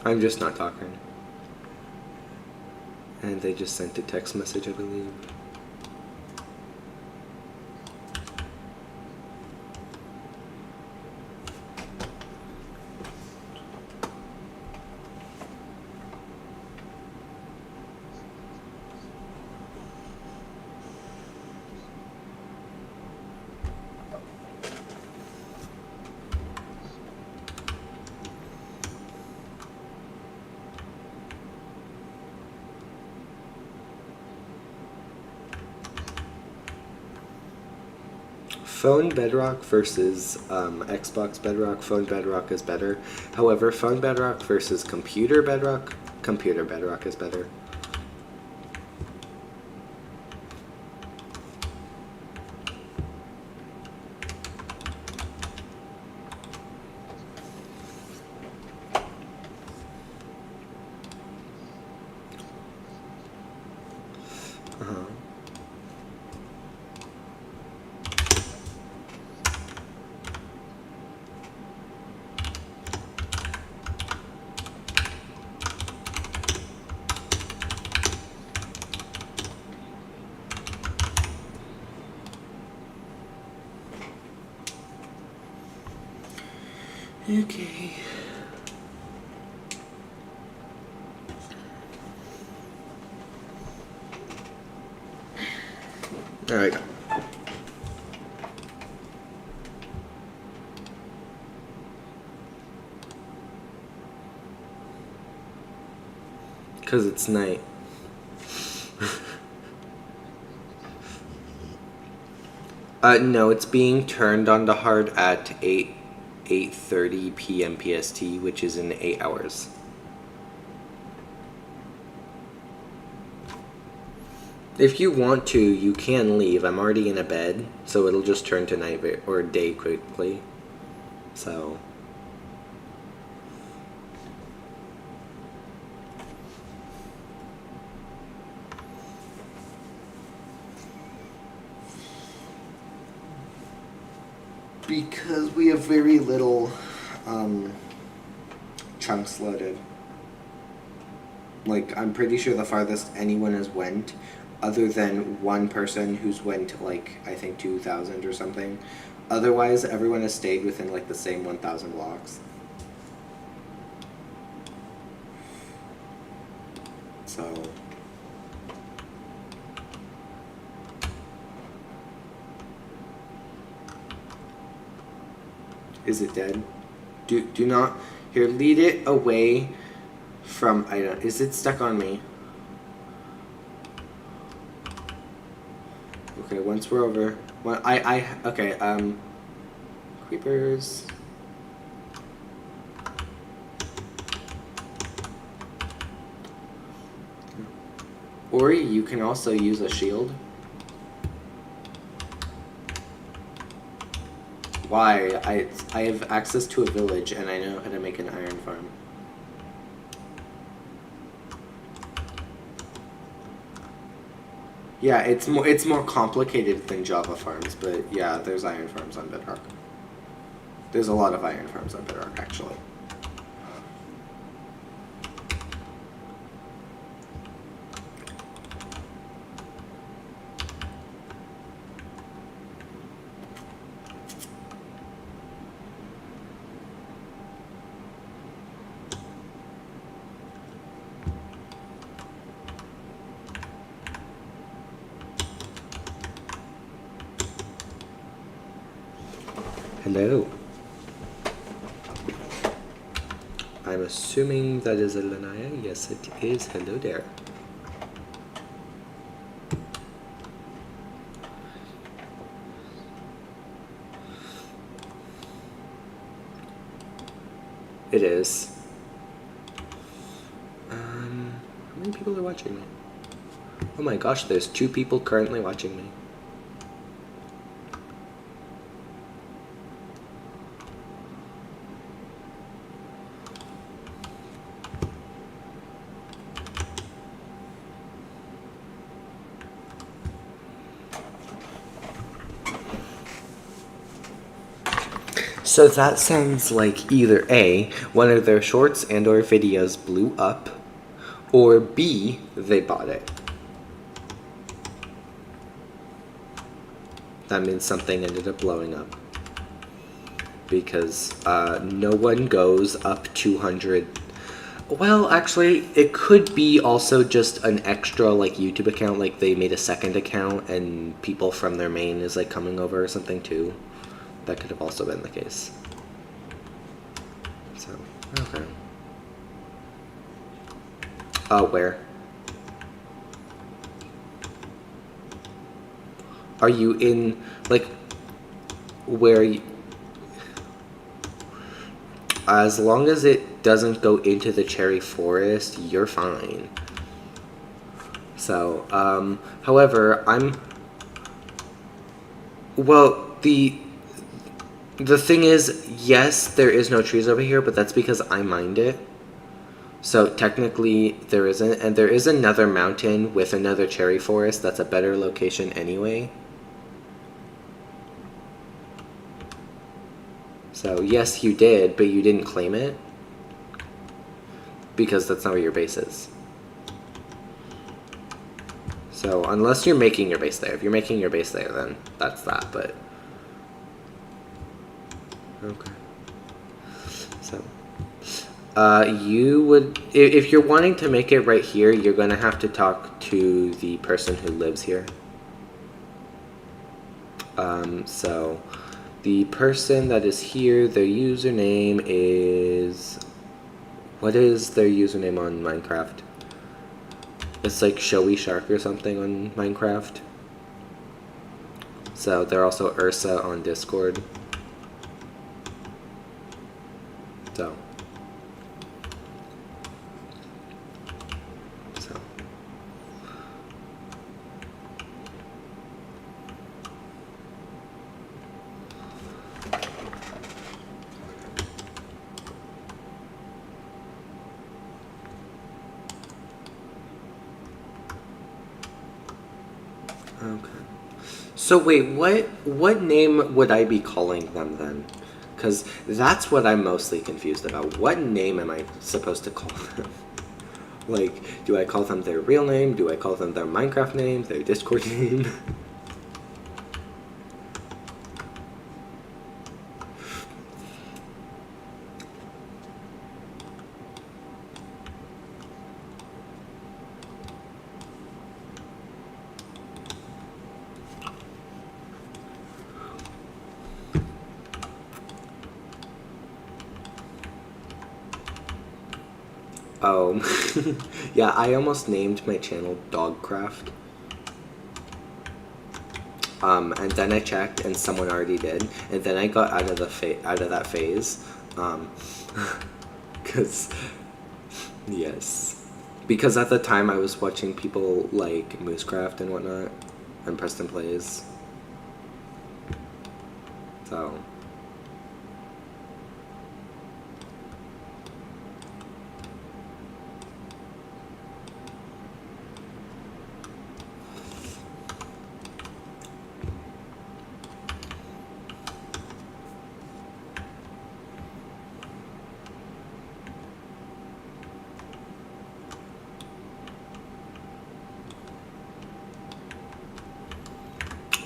I'm just not talking. And they just sent a text message, I believe. Phone Bedrock versus Xbox Bedrock. Phone Bedrock is better. However, Phone Bedrock versus Computer Bedrock, Computer Bedrock is better. Okay. All right. Because it's night. No, it's being turned on to hard at 8:30 p.m. PST, which is in 8 hours. If you want to, you can leave. I'm already in a bed, so it'll just turn to night or day quickly. So. Because we have very little chunks loaded. Like, I'm pretty sure the farthest anyone has went, other than one person who's went, like, I think 2,000 or something. Otherwise, everyone has stayed within, like, the same 1,000 blocks. So... Is it dead? Do not... Here, lead it away from... Is it stuck on me? Okay, once we're over... Well, okay, creepers... Or you can also use a shield. Why? I have access to a village and I know how to make an iron farm. Yeah, it's more complicated than Java farms, but yeah, there's iron farms on Bedrock. There's a lot of iron farms on Bedrock, actually. Hello. I'm assuming that is a Lanaya. Yes, it is. Hello there. It is. How many people are watching me? Oh my gosh, there's 2 people currently watching me. So that sounds like either A, one of their shorts and or videos blew up, or B, they bought it. That means something ended up blowing up. Because no one goes up 200. Well, actually, it could be also just an extra like YouTube account, like they made a second account and people from their main is like coming over or something too. That could have also been the case. So, okay. Where? Are you in, like, where you... As long as it doesn't go into the cherry forest, you're fine. So, however, well, the thing is, yes, there is no trees over here, but that's because I mined it. So technically there isn't, and there is another mountain with another cherry forest that's a better location anyway. So yes, you did, but you didn't claim it because that's not where your base is. So unless you're making your base there, if you're making your base there, then that's that, but... Okay. So, you would, if you're wanting to make it right here, you're going to have to talk to the person who lives here. So, the person that is here, their username is, what is their username on Minecraft? It's like Showy Shark or something on Minecraft. So, they're also Ursa on Discord. So. Okay. So wait, what name would I be calling them then? Because that's what I'm mostly confused about. What name am I supposed to call them? Like, do I call them their real name? Do I call them their Minecraft name? Their Discord name? Oh, yeah, I almost named my channel Dogcraft. And then I checked, and someone already did, and then I got out of that phase, because yes, because at the time I was watching people like Moosecraft and whatnot, and Preston Plays, so.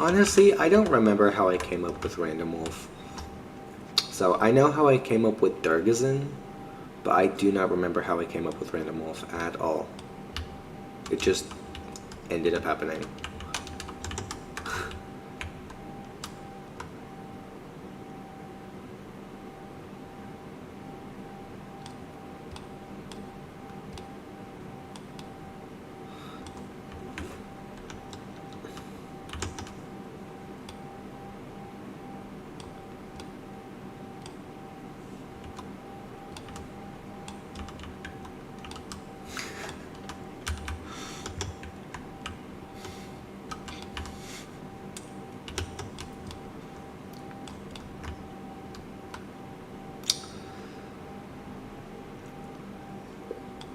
Honestly, I don't remember how I came up with Random Wolf. So I know how I came up with Durgazin, but I do not remember how I came up with Random Wolf at all. It just ended up happening.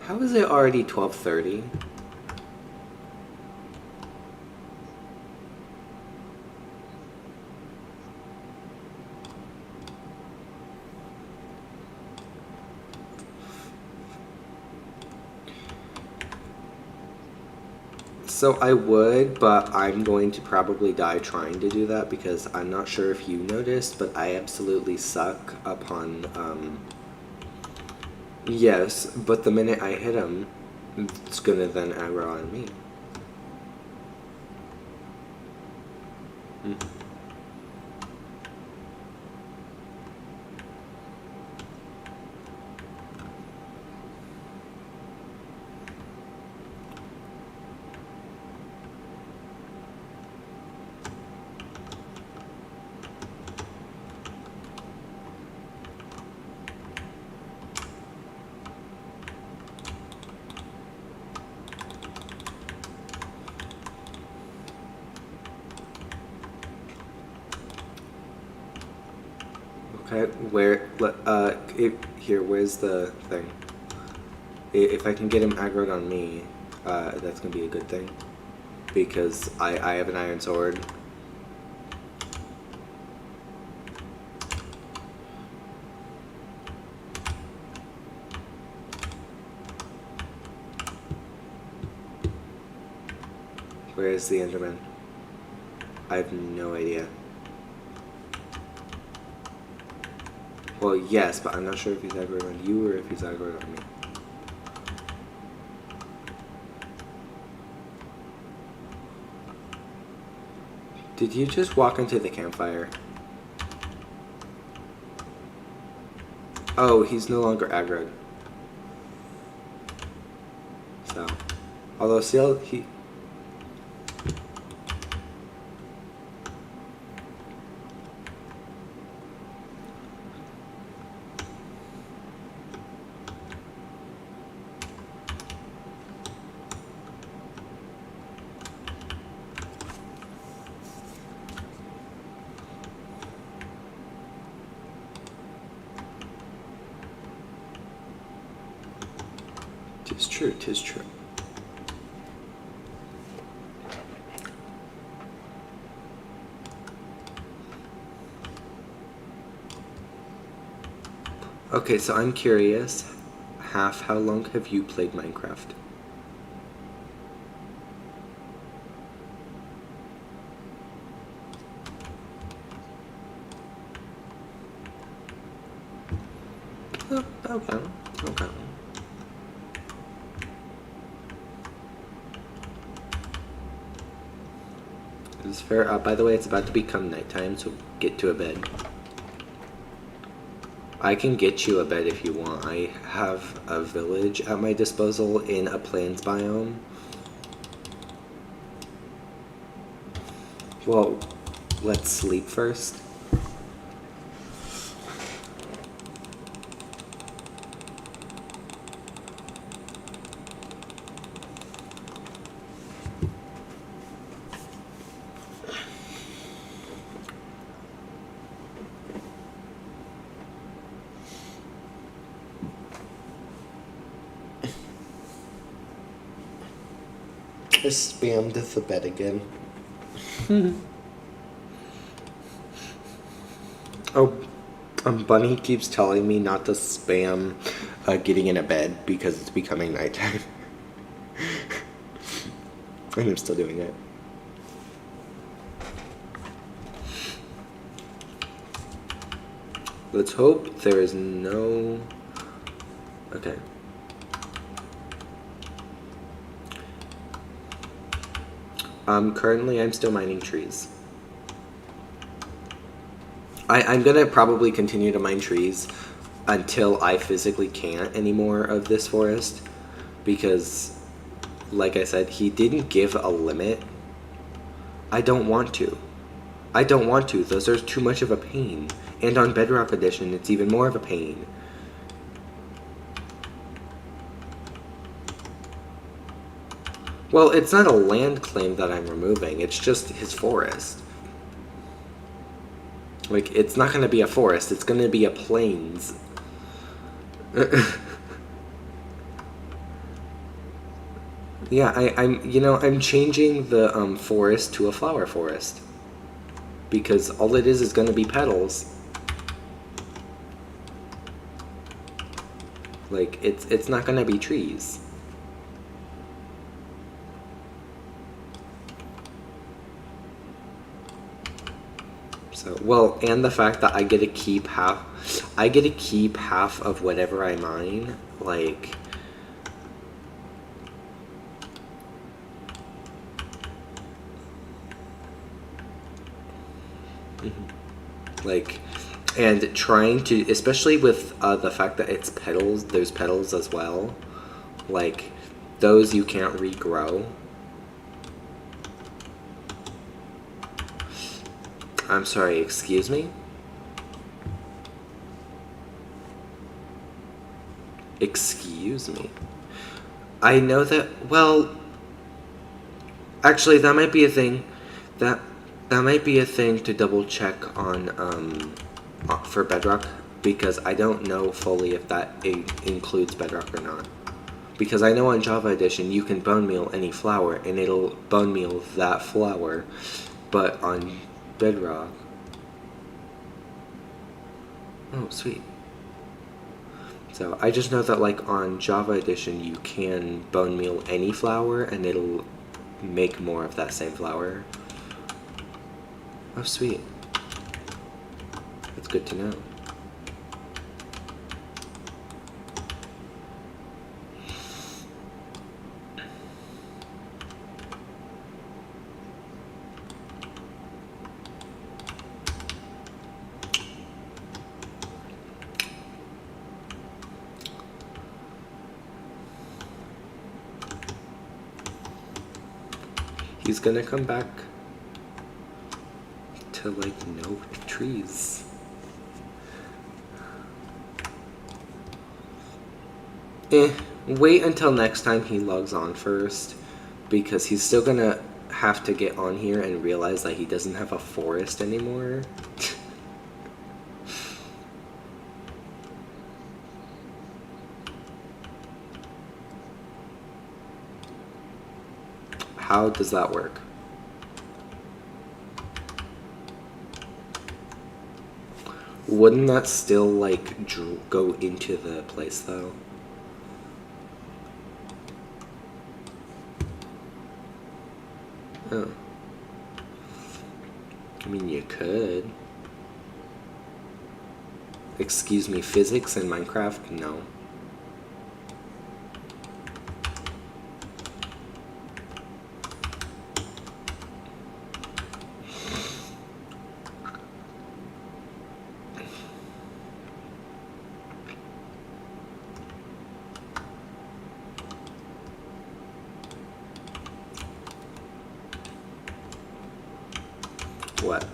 How is it already 12:30? So I would, but I'm going to probably die trying to do that because I'm not sure if you noticed, but I absolutely suck upon, yes, but the minute I hit him, it's gonna then aggro on me. Mm. Okay, here, where's the thing? If I can get him aggroed on me, that's gonna be a good thing. Because I have an iron sword. Where is the Enderman? I have no idea. Well, yes, but I'm not sure if he's aggroed on you or if he's aggroed on me. Did you just walk into the campfire? Oh, he's no longer aggroed. So, although still, he... Tis true, tis true. Okay, so I'm curious, how long have you played Minecraft? Oh, okay, okay. This is fair. By the way, it's about to become nighttime, so get to a bed. I can get you a bed if you want. I have a village at my disposal in a plains biome. Well, let's sleep first. I spammed the bed again. Oh, Bunny keeps telling me not to spam getting in a bed because it's becoming nighttime. And I'm still doing it. Let's hope there is no... Okay. Currently I'm still mining trees. I'm gonna probably continue to mine trees until I physically can't anymore of this forest, because, like I said, he didn't give a limit. I don't want to. I don't want to. Those are too much of a pain. And on Bedrock Edition, it's even more of a pain. Well, it's not a land claim that I'm removing, it's just his forest. Like, it's not gonna be a forest, it's gonna be a plains. Yeah, I'm changing the forest to a flower forest. Because all it is gonna be petals. Like, it's not gonna be trees. So, well, and the fact that I get to keep half of whatever I mine, like... Like, and trying to, especially with the fact that it's petals, there's petals as well, like, those you can't regrow. I'm sorry, excuse me? Excuse me. I know that, well, actually, that might be a thing. That might be a thing to double check on, for Bedrock, because I don't know fully if that includes Bedrock or not. Because I know on Java Edition you can bone meal any flower and it'll bone meal that flower, but on Bedrock... Oh, sweet. So I just know that, like, on Java Edition you can bone meal any flower and it'll make more of that same flower. Oh, sweet. That's good to know. He's gonna come back to, like, no trees. Wait until next time he logs on first, because he's still gonna have to get on here and realize that he doesn't have a forest anymore. How does that work? Wouldn't that still, like, go into the place, though? Oh. I mean, you could. Excuse me, physics in Minecraft? No. What?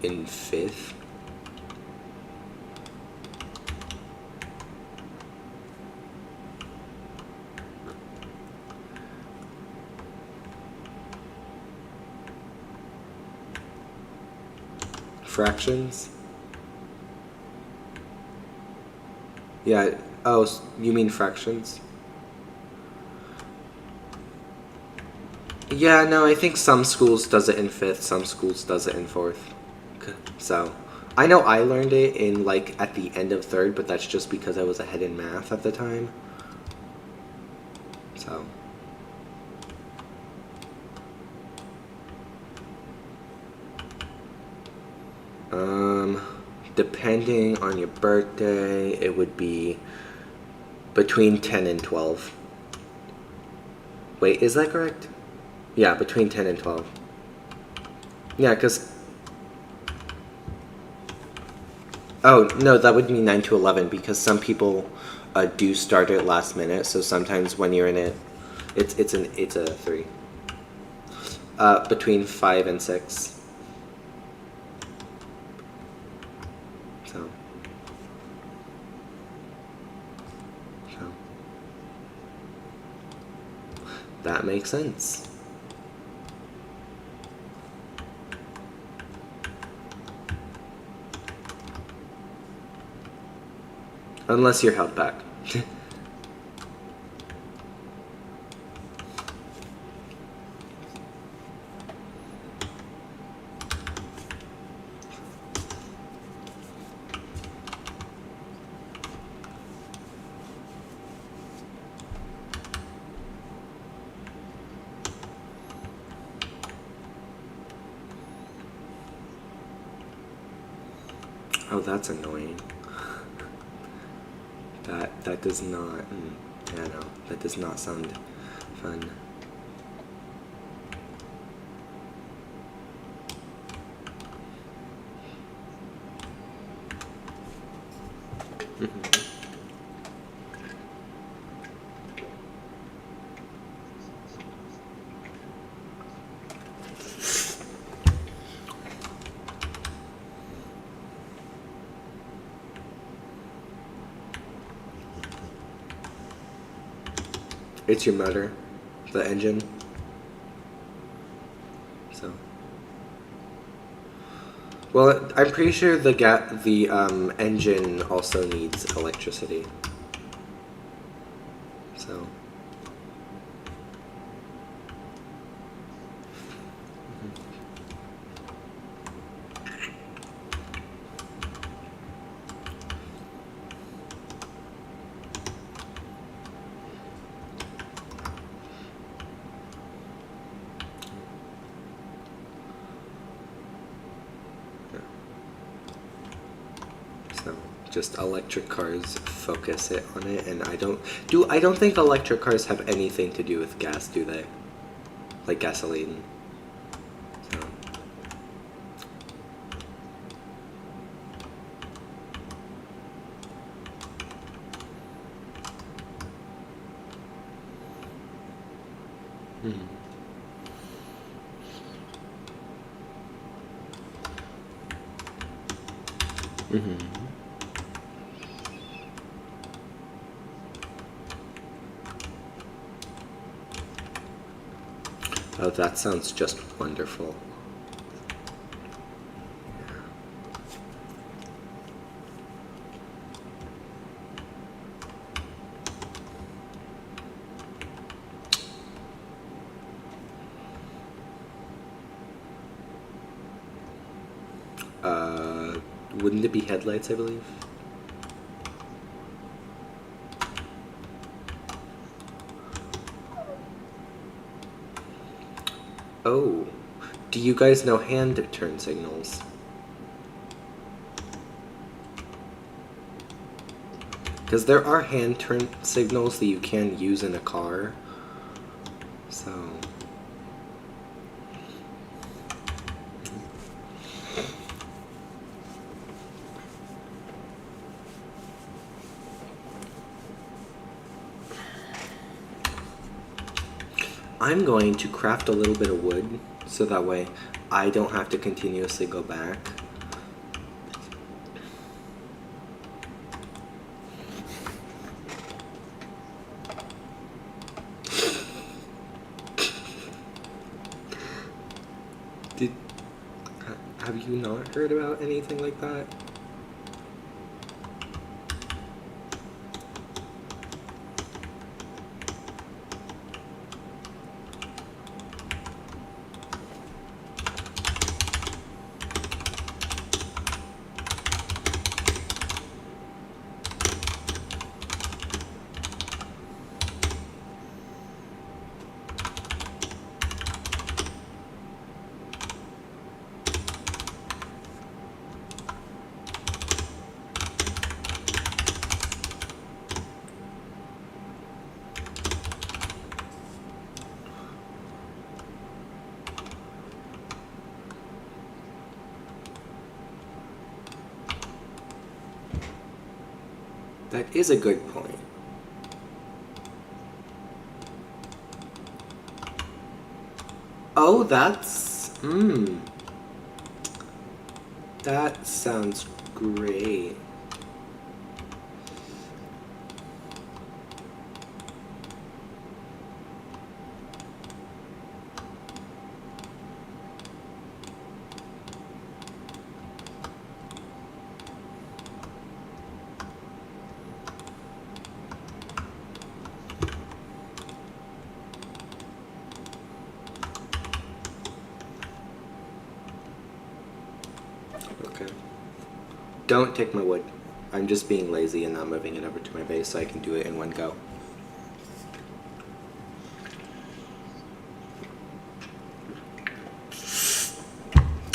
In 5th? Fractions? Yeah, oh, you mean fractions? Yeah, no, I think some schools does it in 5th, some schools does it in 4th. So, I know I learned it in, like, at the end of 3rd, but that's just because I was ahead in math at the time. So. Depending on your birthday, it would be between 10 and 12. Wait, is that correct? Yeah, between 10 and 12. Yeah, because... Oh, no, that would be 9 to 11, because some people do start it last minute, so sometimes when you're in it, it's a 3. Between 5 and 6. So. That makes sense. Unless you're held back. Oh, that's annoying. That does not. Yeah, no, that does not sound fun. It's your motor, the engine. So, well, I'm pretty sure the engine also needs electricity. So. So just electric cars focus it on it, and I don't think electric cars have anything to do with gas, do they? Like gasoline. So. Oh, that sounds just wonderful. Wouldn't it be headlights, I believe? Oh, do you guys know hand turn signals? Because there are hand turn signals that you can use in a car, so... I'm going to craft a little bit of wood, so that way I don't have to continuously go back. Have you not heard about anything like that? That is a good point. Oh, that's... That sounds great. Okay. Don't take my wood. I'm just being lazy and not moving it over to my base so I can do it in one go.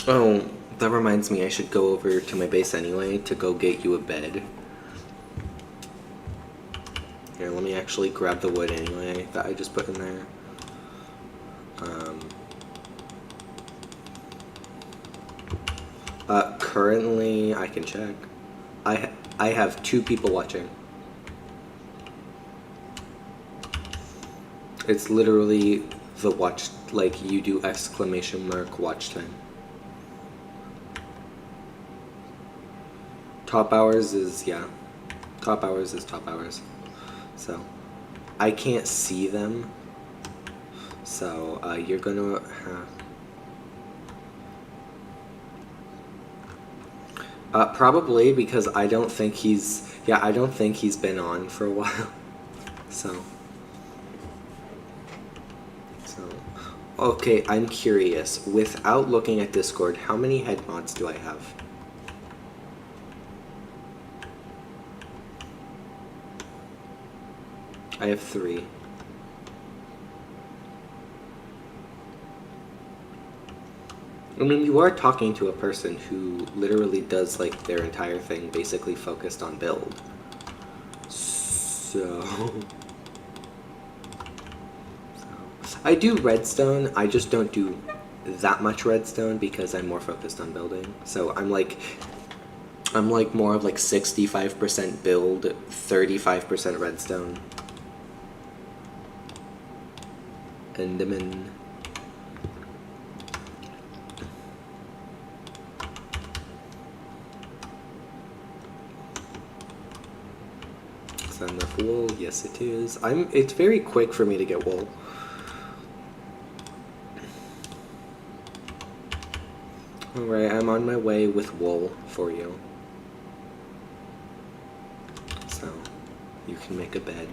Oh, that reminds me, I should go over to my base anyway to go get you a bed. Here, let me actually grab the wood anyway that I just put in there. Currently, I can check. I have 2 people watching. It's literally the watch, like you do exclamation mark watch time. Top hours is, yeah. Top hours is top hours. So, I can't see them. So, you're gonna have... probably because I don't think he's... Yeah, I don't think he's been on for a while. So... Okay, I'm curious. Without looking at Discord, how many head mods do I have? I have 3. I mean, you are talking to a person who literally does, like, their entire thing basically focused on build. So... I do redstone, I just don't do that much redstone because I'm more focused on building. So I'm like more of like 65% build, 35% redstone. Enderman. Is that enough wool? Yes it is. It's very quick for me to get wool. Alright, I'm on my way with wool for you. So, you can make a bed.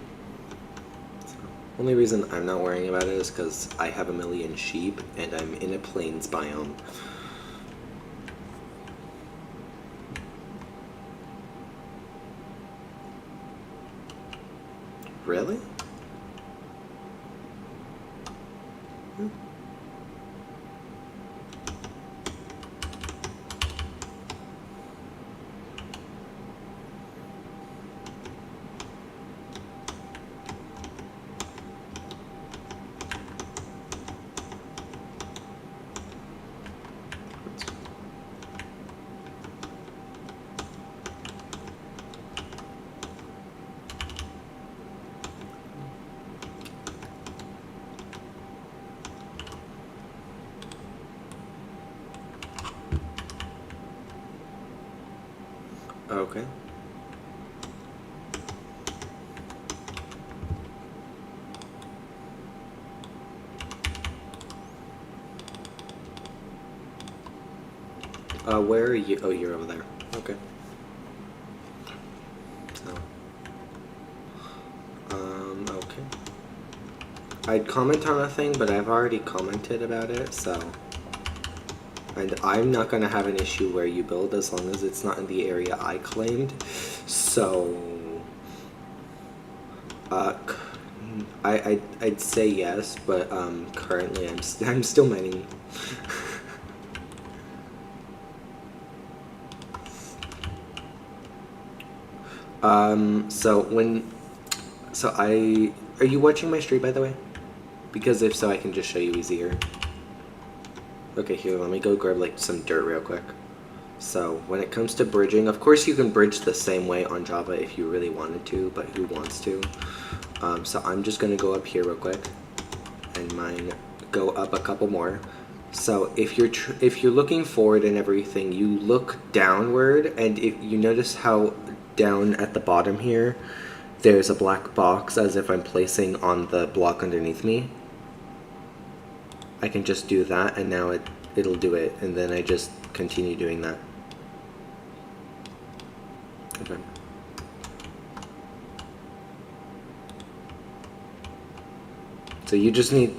So, only reason I'm not worrying about it is because I have 1,000,000 sheep and I'm in a plains biome. Really? Okay. Where are you? Oh, you're over there. Okay. So, okay. I'd comment on a thing, but I've already commented about it, so. And I'm not going to have an issue where you build as long as it's not in the area I claimed. So, I'd say yes, but currently I'm still mining. Are you watching my stream, by the way? Because if so, I can just show you easier. Okay, here, let me go grab like some dirt real quick. So when it comes to bridging, of course you can bridge the same way on Java if you really wanted to, but who wants to? So I'm just gonna go up here real quick and mine go up a couple more. So if you're looking forward and everything, you look downward, and if you notice how down at the bottom here, there's a black box as if I'm placing on the block underneath me. I can just do that, and now it'll do it, and then I just continue doing that. Okay. So you just need,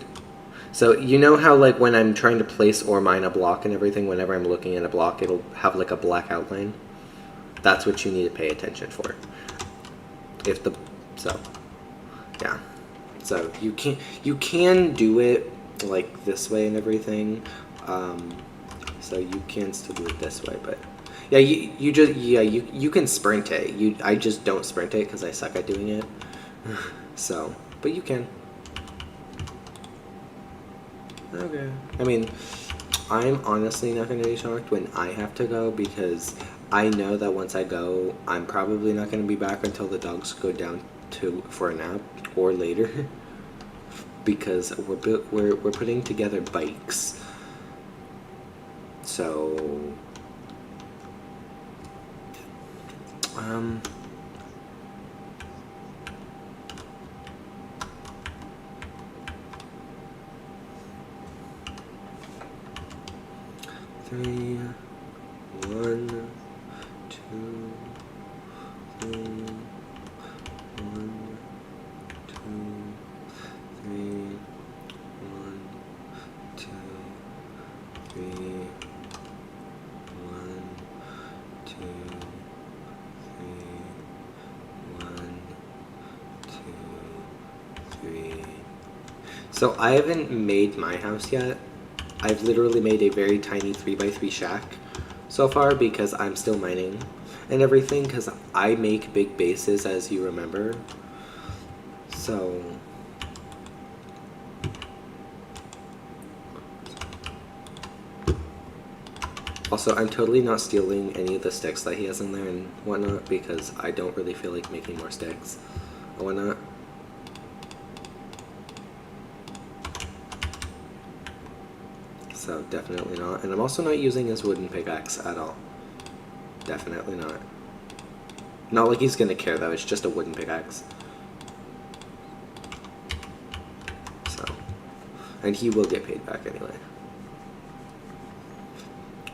so you know how like when I'm trying to place or mine a block and everything, whenever I'm looking at a block, it'll have like a black outline? That's what you need to pay attention for. Yeah. So you can do it like this way and everything. So you can still do it this way, but yeah, you can sprint it. I just don't sprint it because I suck at doing it. So, but you can. Okay. I mean, I'm honestly not going to be shocked when I have to go, because I know that once I go, I'm probably not going to be back until the dogs go down for a nap or later, because we're putting together bikes. So three, 1, 2, 3, 1, 2, 3, 1, 2, 3, 1, 2, 3, 1, 2, 3. So I haven't made my house yet. I've literally made a very tiny 3x3 shack so far because I'm still mining and everything, because I make big bases, as you remember. So also, I'm totally not stealing any of the sticks that he has in there and whatnot, because I don't really feel like making more sticks or whatnot. So definitely not. And I'm also not using his wooden pickaxe at all. Definitely not. Not like he's gonna care though, it's just a wooden pickaxe. So, and he will get paid back anyway.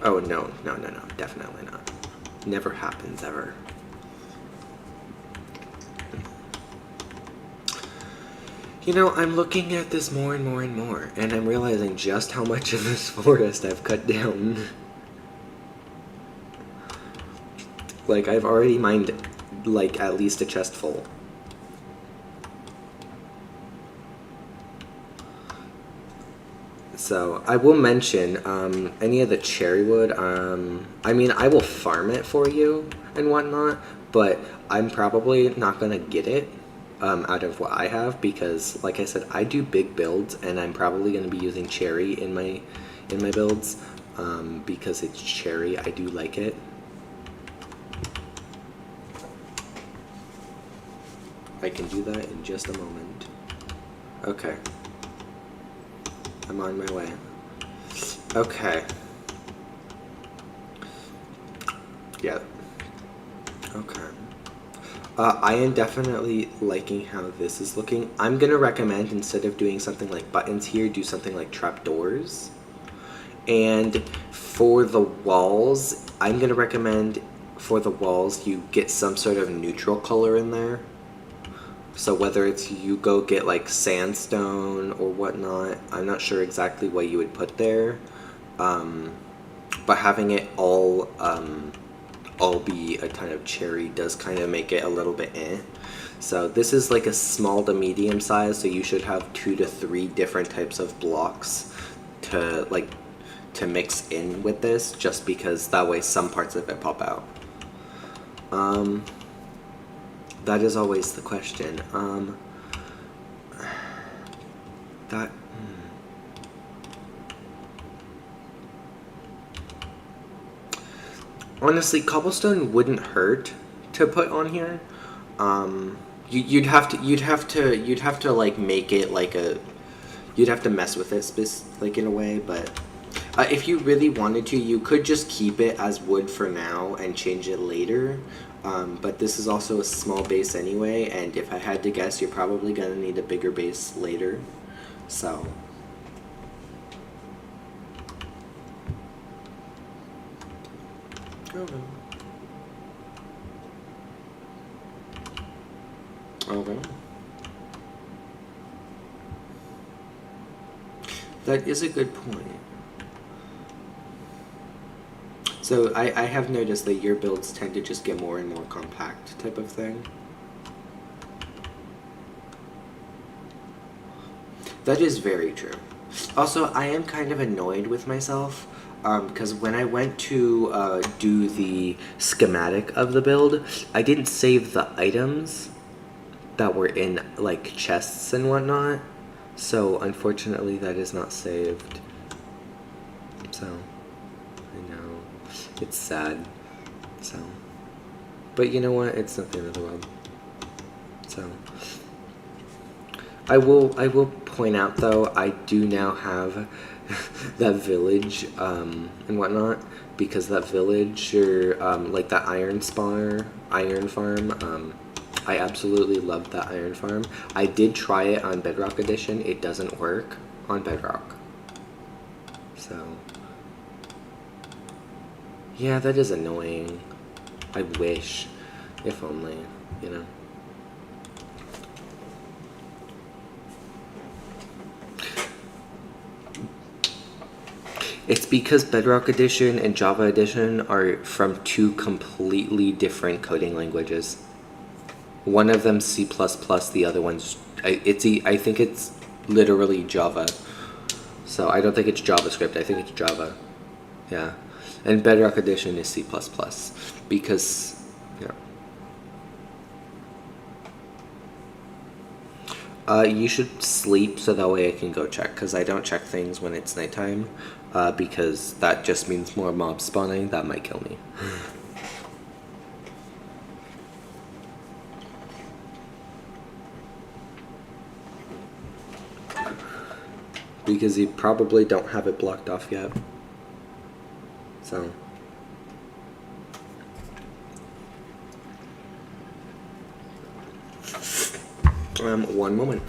Oh no, definitely not. Never happens ever. You know, I'm looking at this more and more and more, and I'm realizing just how much of this forest I've cut down. Like, I've already mined, like, at least a chest full. So I will mention any of the cherry wood. I mean, I will farm it for you and whatnot, but I'm probably not gonna get it out of what I have because, like I said, I do big builds, and I'm probably gonna be using cherry in my builds because it's cherry. I do like it. I can do that in just a moment. Okay. I'm on my way. Okay. Yeah. Okay. I am definitely liking how this is looking. I'm gonna recommend, instead of doing something like buttons here, do something like trapdoors. And for the walls, I'm gonna recommend for the walls you get some sort of neutral color in there. So whether it's you go get like sandstone or whatnot, I'm not sure exactly what you would put there. But having it all be a kind of cherry does kind of make it a little bit eh. So this is like a small to medium size, so you should have 2 to 3 different types of blocks to mix in with this, just because that way some parts of it pop out. That is always the question. That honestly, cobblestone wouldn't hurt to put on here. You'd have to like make it like a. You'd have to mess with it, like in a way, but if you really wanted to, you could just keep it as wood for now and change it later. But this is also a small base anyway, and if I had to guess, you're probably gonna need a bigger base later. So. Okay. Okay. That is a good point. So I have noticed that your builds tend to just get more and more compact type of thing. That is very true. Also, I am kind of annoyed with myself because when I went to do the schematic of the build, I didn't save the items that were in like chests and whatnot. So unfortunately, that is not saved. So I know it's sad. So, but you know what? It's not the end of the world. So. I will point out though, I do now have that village and whatnot, because that village or like that iron farm, I absolutely love that iron farm. I did try it on Bedrock Edition. It doesn't work on Bedrock. So yeah, that is annoying. I wish, if only, you know. It's because Bedrock Edition and Java Edition are from 2 completely different coding languages. One of them C++, the other one's I think it's literally Java. So I don't think it's JavaScript. I think it's Java. Yeah. And Bedrock Edition is C++ because you should sleep so that way I can go check, because I don't check things when it's nighttime, because that just means more mobs spawning. That might kill me. Because you probably don't have it blocked off yet. So. One moment.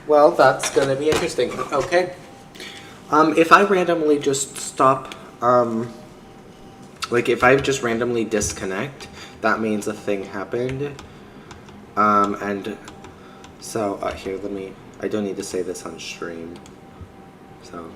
Well, that's gonna be interesting. Okay. If I randomly just stop, like if I just randomly disconnect, that means a thing happened. And so, here, I don't need to say this on stream. So.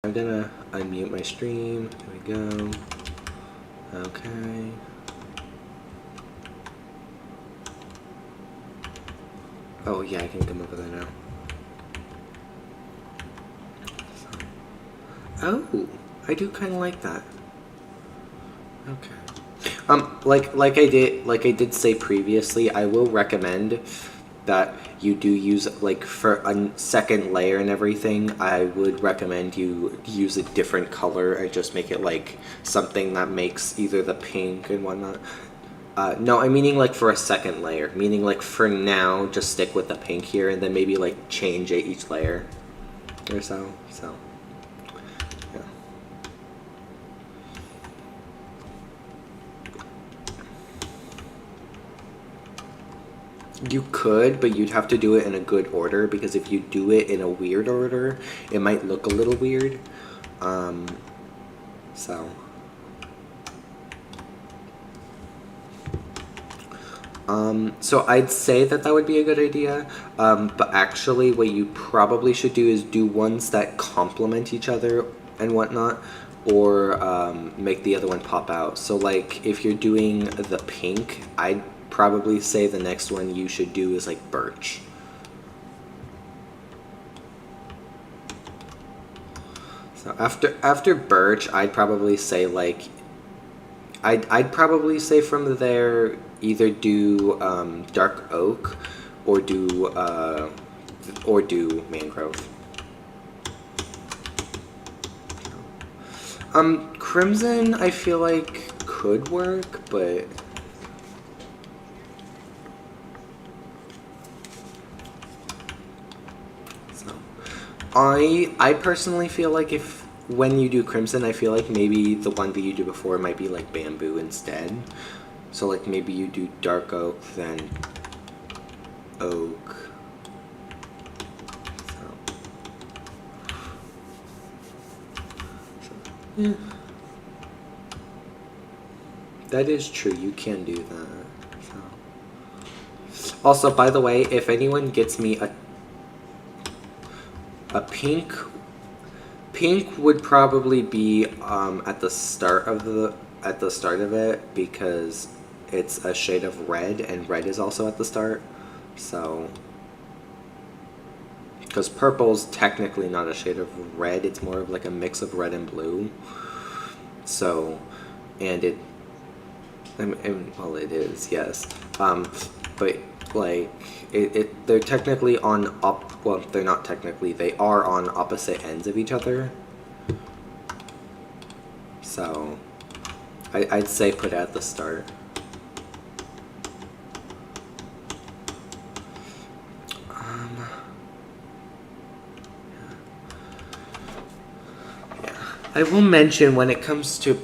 I'm gonna unmute my stream. There we go. Okay. Oh yeah, I can come over there now. Oh, I do kind of like that. Okay. Like I did say previously, I will recommend that you do use, like, for a second layer and everything, I would recommend you use a different color and just make it like something that makes either the pink and whatnot. No, I'm meaning like for a second layer, meaning like for now, just stick with the pink here and then maybe like change it each layer or so. So, yeah. You could, but you'd have to do it in a good order, because if you do it in a weird order, it might look a little weird. So. So I'd say that would be a good idea, but actually what you probably should do is do ones that complement each other and whatnot, or make the other one pop out. So like if you're doing the pink, I'd probably say the next one you should do is like birch. So after birch, I'd probably say like I'd probably say from there either do dark oak or do mangrove. Crimson I feel like could work, but so I personally feel like if when you do crimson, I feel like maybe the one that you do before might be like bamboo instead. So like maybe you do dark oak, then oak. Yeah. That is true, you can do that. So. Also, by the way, if anyone gets me a pink would probably be at the start of it, because it's a shade of red, and red is also at the start. So, because purple's technically not a shade of red, it's more of like a mix of red and blue. So, and it, well, it is, yes. But like they're technically on well, they're not technically, they are on opposite ends of each other. So I'd say put it at the start. I will mention, when it comes to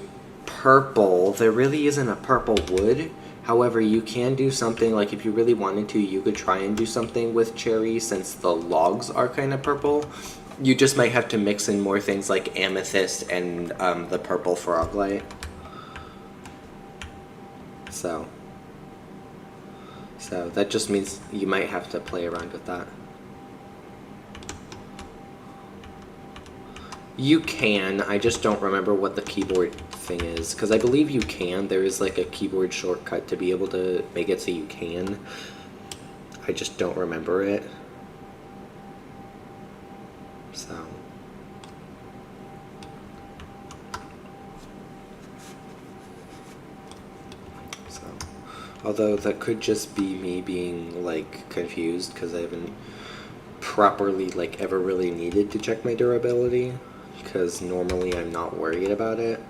purple, there really isn't a purple wood. However, you can do something, like if you really wanted to, you could try and do something with cherry, since the logs are kind of purple. You just might have to mix in more things like amethyst and the purple froglight. So So that just means you might have to play around with that. You can, I just don't remember what the keyboard thing is, because I believe you can. There is like a keyboard shortcut to be able to make it so you can. I just don't remember it. So. Although that could just be me being like confused because I haven't properly like ever really needed to check my durability, because normally I'm not worried about it.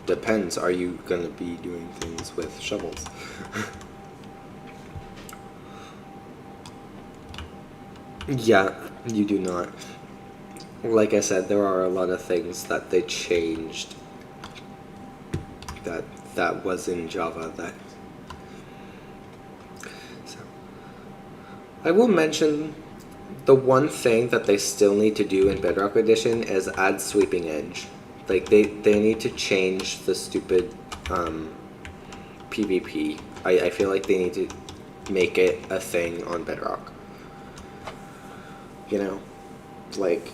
Depends, are you gonna be doing things with shovels? Yeah, you do not. Like I said, there are a lot of things that they changed that was in Java that. So I will mention the one thing that they still need to do in Bedrock Edition is add sweeping edge. Like they need to change the stupid PvP. I feel like they need to make it a thing on Bedrock. You know, like.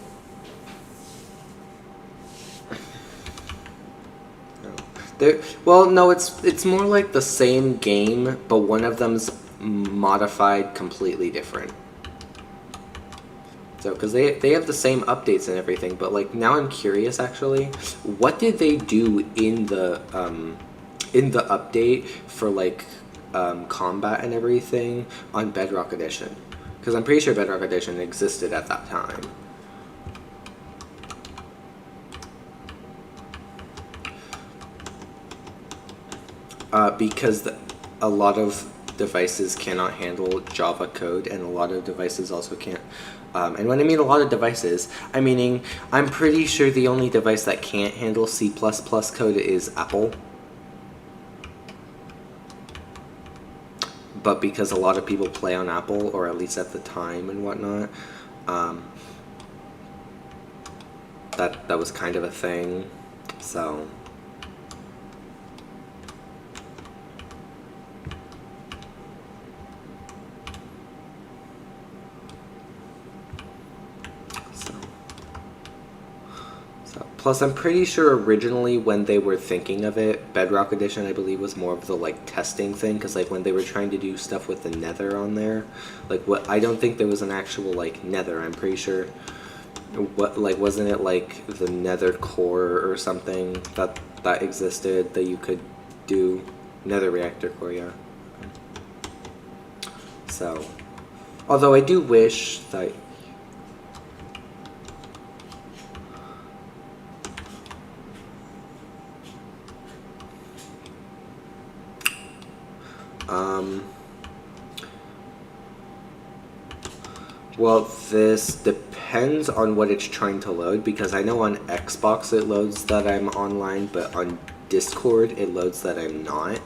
Well, no, it's more like the same game, but one of them's modified completely different. So, because they have the same updates and everything, but like now I'm curious actually, what did they do in the update for like combat and everything on Bedrock Edition? Because I'm pretty sure Bedrock Edition existed at that time. Because a lot of devices cannot handle Java code, and a lot of devices also can't. And when I mean a lot of devices, I'm meaning I'm pretty sure the only device that can't handle C++ code is Apple. But because a lot of people play on Apple, or at least at the time and whatnot, that was kind of a thing. So. Plus, I'm pretty sure originally when they were thinking of it, Bedrock Edition, I believe, was more of the like testing thing, because like when they were trying to do stuff with the Nether on there, like I don't think there was an actual like Nether. I'm pretty sure, wasn't it like the Nether core or something that existed that you could do? Nether reactor core, yeah. So, although I do wish that. Well, this depends on what it's trying to load, because I know on Xbox it loads that I'm online, but on Discord it loads that I'm not.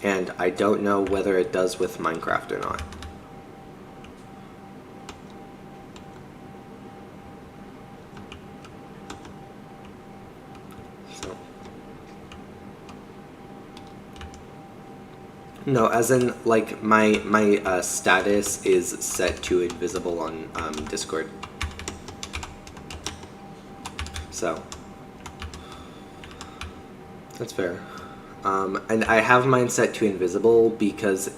And I don't know whether it does with Minecraft or not. No, as in, like, my status is set to invisible on Discord. So, that's fair. And I have mine set to invisible because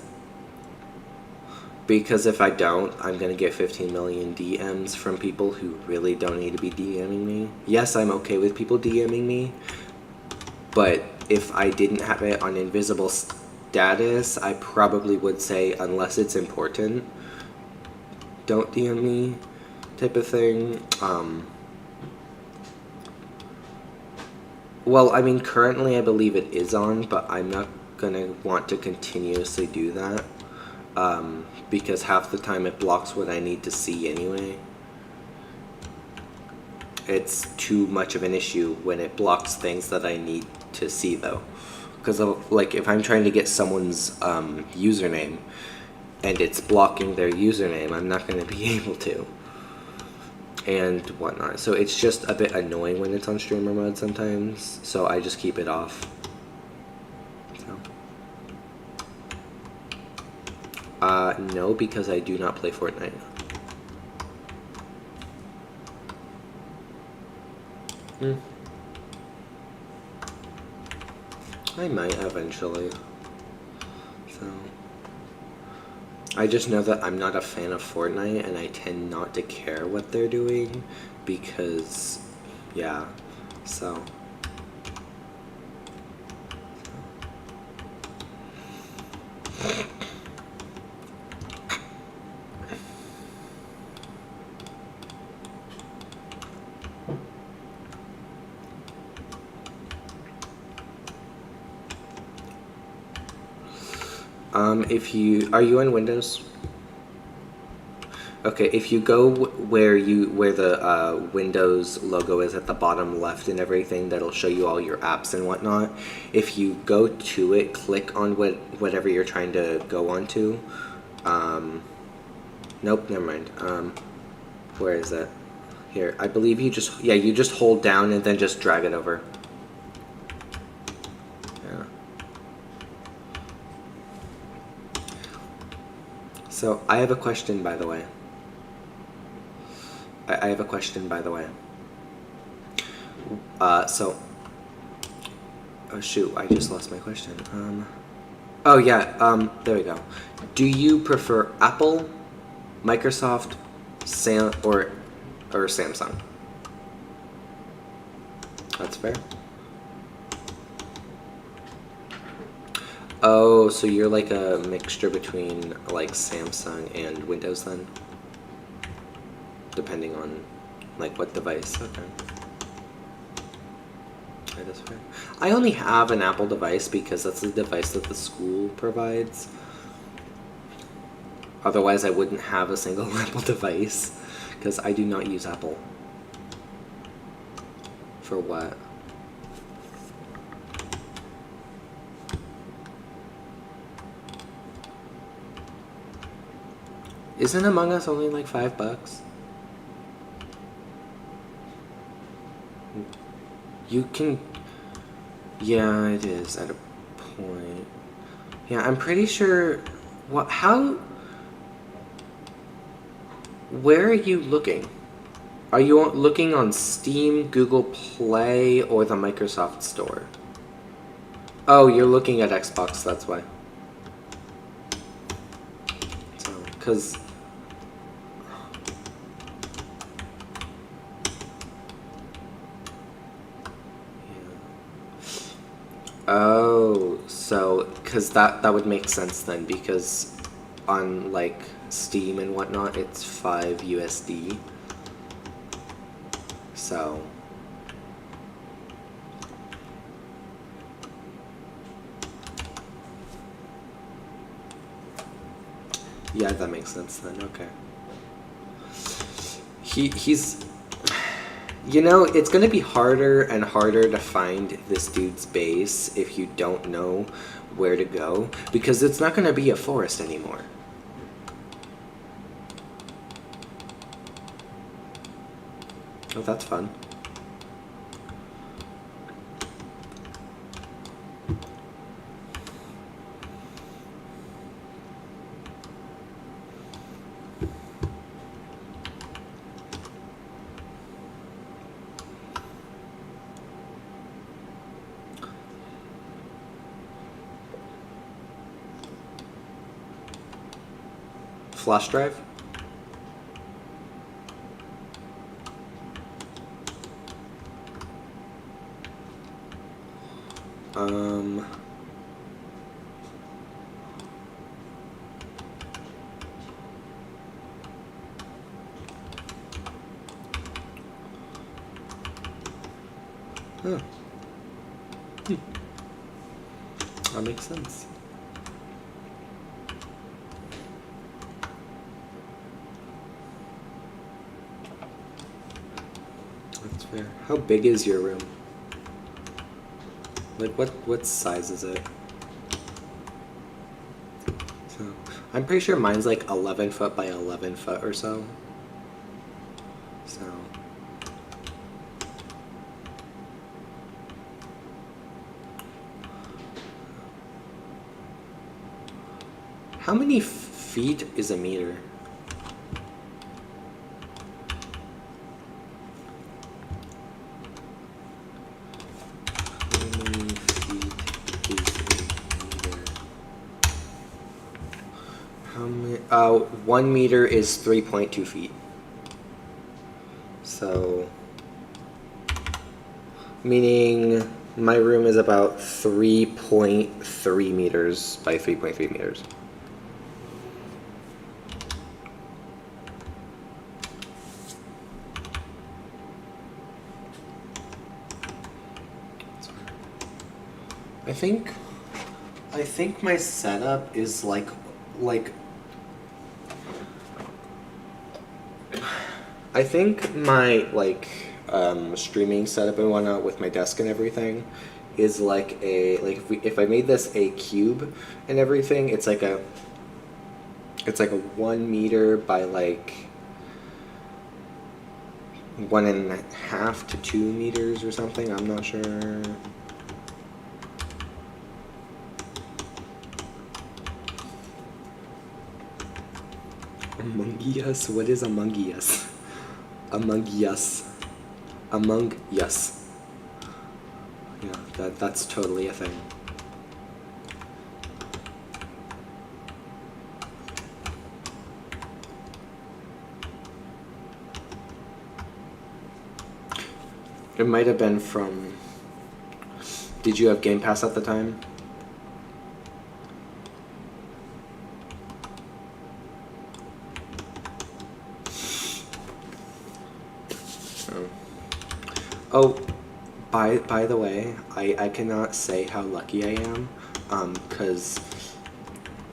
if I don't, I'm going to get 15 million DMs from people who really don't need to be DMing me. Yes, I'm okay with people DMing me, but if I didn't have it on invisible status, I probably would say, unless it's important, don't DM me, type of thing. Well, I mean, currently I believe it is on, but I'm not gonna want to continuously do that, because half the time it blocks what I need to see anyway. It's too much of an issue when it blocks things that I need to see, though. Because, like, if I'm trying to get someone's username, and it's blocking their username, I'm not going to be able to. And whatnot. So it's just a bit annoying when it's on streamer mode sometimes. So I just keep it off. So. No, because I do not play Fortnite. I might eventually. So. I just know that I'm not a fan of Fortnite, and I tend not to care what they're doing, because, yeah, so. Are you on Windows? Okay, if you go where the Windows logo is at the bottom left and everything, that'll show you all your apps and whatnot. If you go to it, click on whatever you're trying to go onto. Nope, never mind. Where is it? Here, I believe you just hold down and then just drag it over. So, I have a question, by the way. I have a question, by the way. Oh shoot, I just lost my question. Oh yeah, there we go. Do you prefer Apple, Microsoft, or Samsung? That's fair. Oh, so you're like a mixture between like Samsung and Windows then? Depending on like what device. Okay. That is fair. I only have an Apple device because that's the device that the school provides. Otherwise I wouldn't have a single Apple device because I do not use Apple. For what? Isn't Among Us only like $5? You can... Yeah, it is at a point. Yeah, I'm pretty sure... What? How... Where are you looking? Are you looking on Steam, Google Play, or the Microsoft Store? Oh, you're looking at Xbox, that's why. So, because... Oh, so, because that would make sense then, because on, like, Steam and whatnot, it's 5 USD. So... Yeah, that makes sense then, okay. He's... You know, it's going to be harder and harder to find this dude's base if you don't know where to go, because it's not going to be a forest anymore. Oh, that's fun. Flash drive? Huh. That makes sense. That's fair. How big is your room? Like, what size is it? So I'm pretty sure mine's like 11 foot by 11 foot or so. So how many feet is a meter? How many feet is a meter? How many? 1 meter is 3.2 feet. So, meaning my room is about 3.3 meters by 3.3 meters. I think my setup is like I think my streaming setup and whatnot with my desk and everything is like a if I made this a cube and everything, it's like a 1 meter by like 1.5 to 2 meters or something. I'm not sure. Among Us? What is Among Us? Among Us. Among Us. Yeah, that's totally a thing. It might have been from... Did you have Game Pass at the time? Oh, by the way, I cannot say how lucky I am, because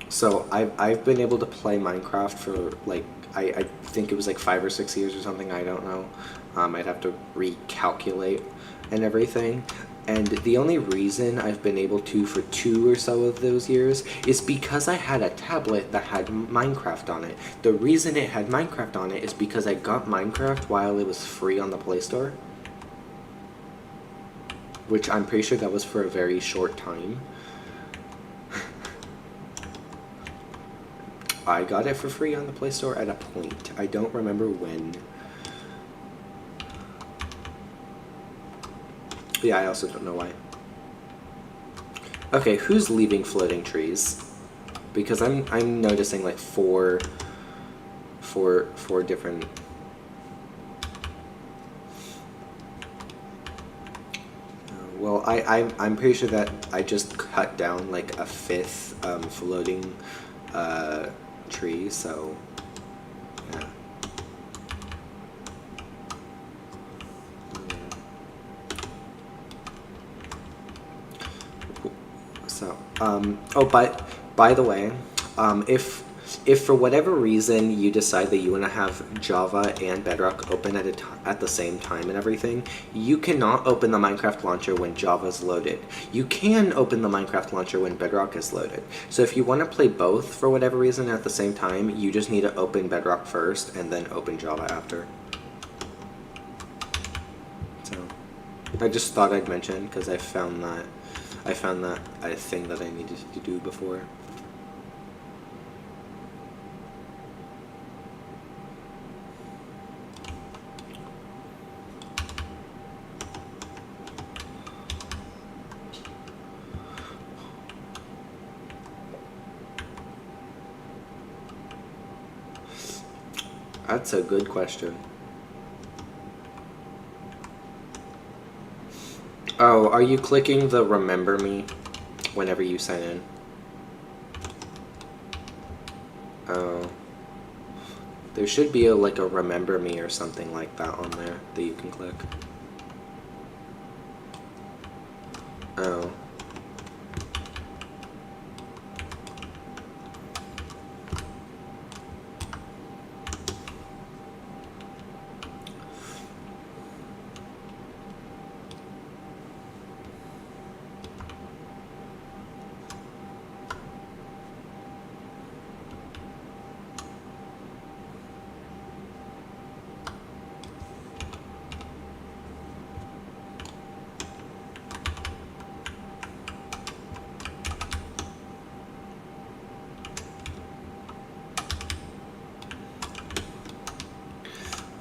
so I've been able to play Minecraft for like I think it was like 5 or 6 years or something. I don't know. I'd have to recalculate and everything. And the only reason I've been able to for 2 or so of those years is because I had a tablet that had Minecraft on it. The reason it had Minecraft on it is because I got Minecraft while it was free on the Play Store. Which I'm pretty sure that was for a very short time. I got it for free on the Play Store at a point. I don't remember when. Yeah, I also don't know why. Okay, who's leaving floating trees? Because I'm noticing like four different. Well, I'm pretty sure that I just cut down like a 5th floating tree, so yeah. So oh, by the way, if for whatever reason you decide that you want to have Java and Bedrock open at the same time and everything, you cannot open the Minecraft launcher when Java is loaded. You can open the Minecraft launcher when Bedrock is loaded. So if you want to play both for whatever reason at the same time, you just need to open Bedrock first and then open Java after. So I just thought I'd mention because I found that a thing that I needed to do before. That's a good question. Oh, are you clicking the remember me whenever you sign in? Oh. There should be like a remember me or something like that on there that you can click. Oh.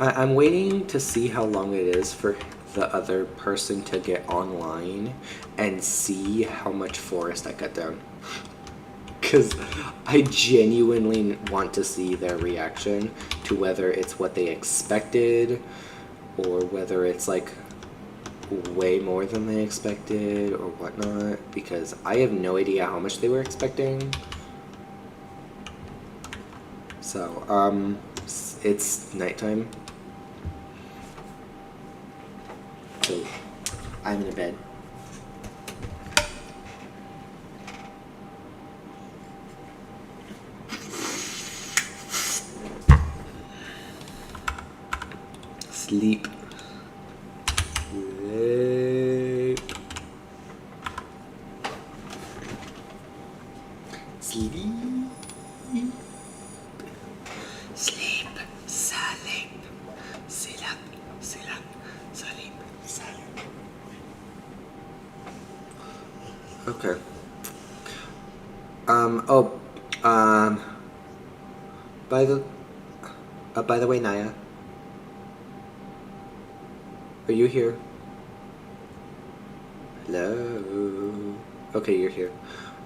I'm waiting to see how long it is for the other person to get online and see how much forest I cut down. Because I genuinely want to see their reaction to whether it's what they expected or whether it's like way more than they expected or whatnot, because I have no idea how much they were expecting. So, it's nighttime. So, I'm in bed. Sleep. Sleep. Sleep. Sleep. Sleep. Sleep. Sleep. Sleep. Sleep. Okay. Oh, by the way, Naya, are you here? Hello. Okay, you're here.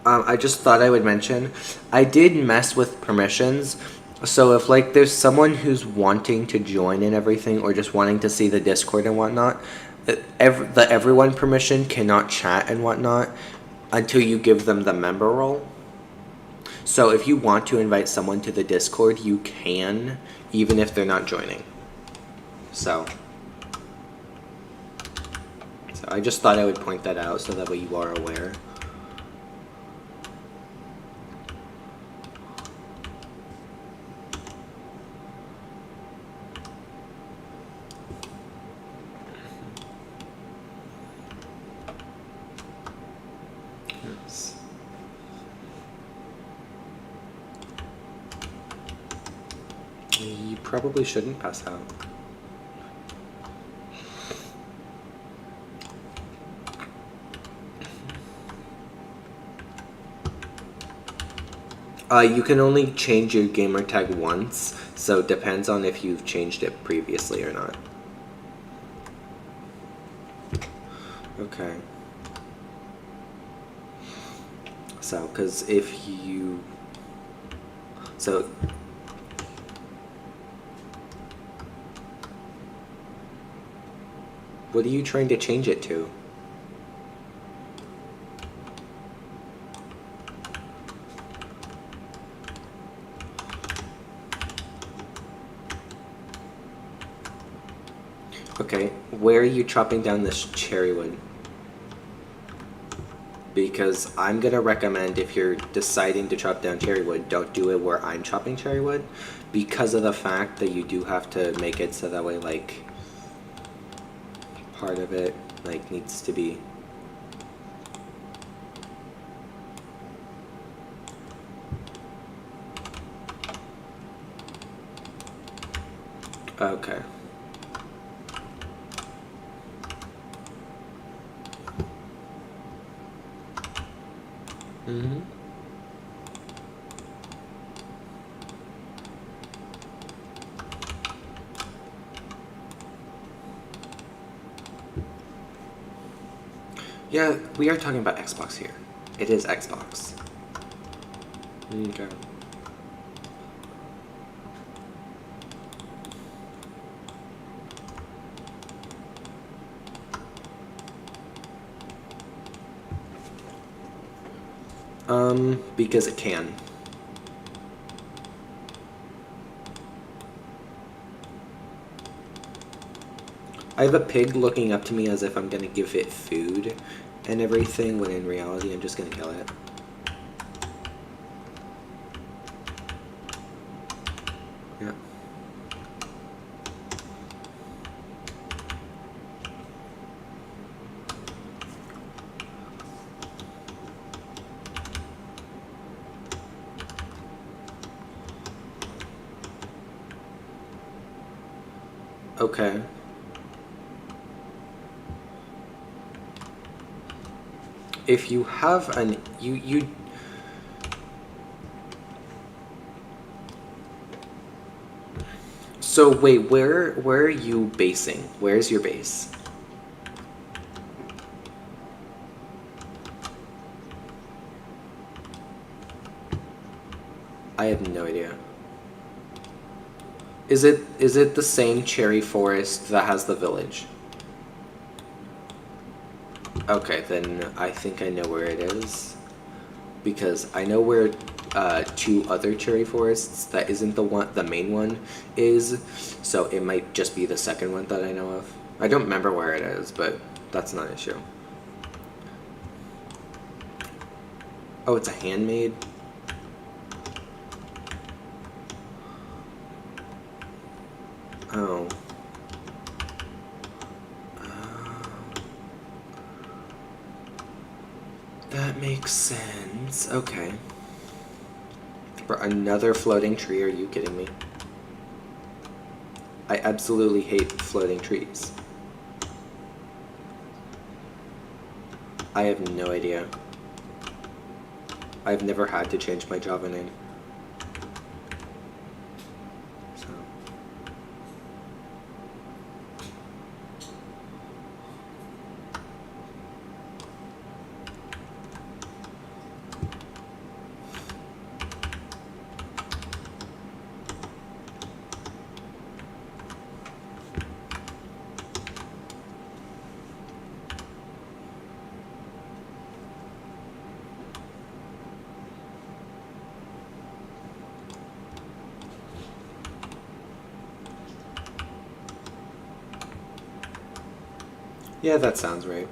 I just thought I would mention, I did mess with permissions. So if like there's someone who's wanting to join and everything, or just wanting to see the Discord and whatnot, the everyone permission cannot chat and whatnot until you give them the member role. So if you want to invite someone to the Discord, you can, even if they're not joining. So I just thought I would point that out so that way you are aware. Yes. You probably shouldn't pass out. You can only change your gamer tag once, so it depends on if you've changed it previously or not. Okay. So, because if you... So... What are you trying to change it to? Okay, where are you chopping down this cherry wood? Because I'm gonna recommend, if you're deciding to chop down cherry wood, don't do it where I'm chopping cherry wood, because of the fact that you do have to make it so that way, like, part of it, like, needs to be... Okay. Mm-hmm. Yeah, we are talking about Xbox here. It is Xbox. Okay. Because it can. I have a pig looking up to me as if I'm gonna give it food and everything, when in reality I'm just gonna kill it. Yeah. Okay. If you have an... You So wait, where are you basing? Where's your base? I have no idea. Is it the same cherry forest that has the village? Okay, then I think I know where it is. Because I know where 2 other cherry forests that isn't the main one is, so it might just be the second one that I know of. I don't remember where it is, but that's not an issue. Oh, it's a handmade? Oh. That makes sense. Okay. For another floating tree, are you kidding me? I absolutely hate floating trees. I have no idea. I've never had to change my Java name. So. Yeah, that sounds right.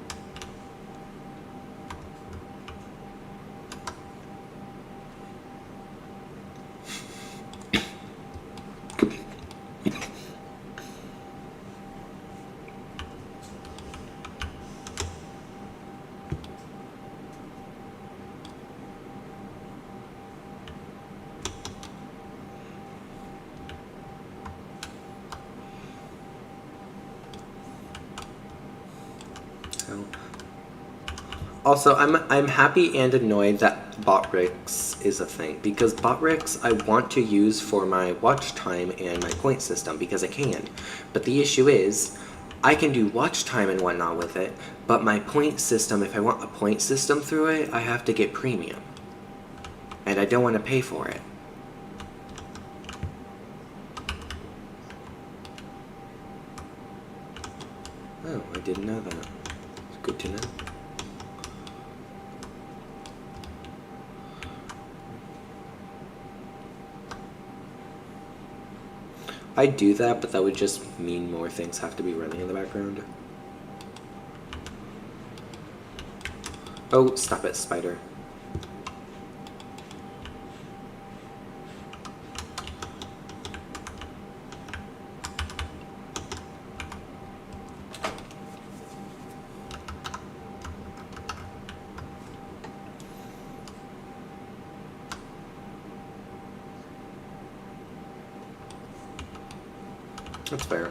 Also, I'm happy and annoyed that botrix is a thing, because botrix I want to use for my watch time and my point system, because I can. But the issue is, I can do watch time and whatnot with it, but my point system, if I want a point system through it, I have to get premium. And I don't want to pay for it. Oh, I didn't know that. It's good to know. I'd do that, but that would just mean more things have to be running in the background. Oh, stop it, spider. That's fair.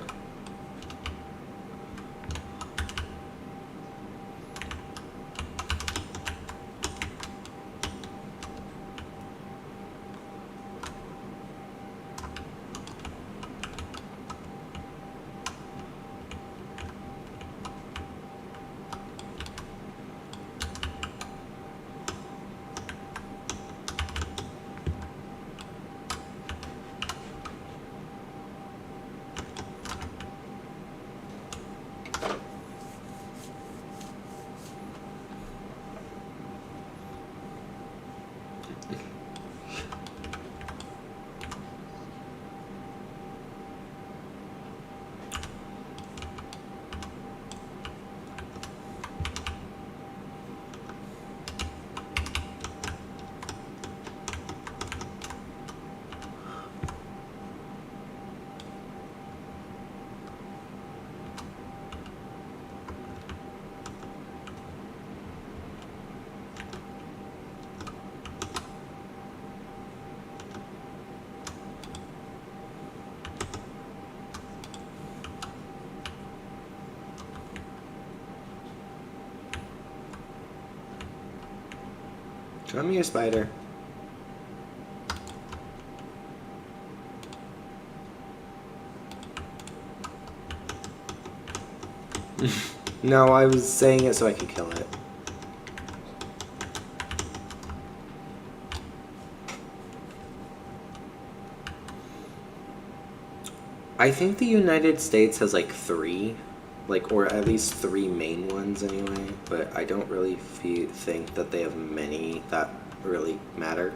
Show me your spider. No, I was saying it so I could kill it. I think the United States has like 3, like, or at least 3 main ones anyway, but I don't really think that they have many that really matter.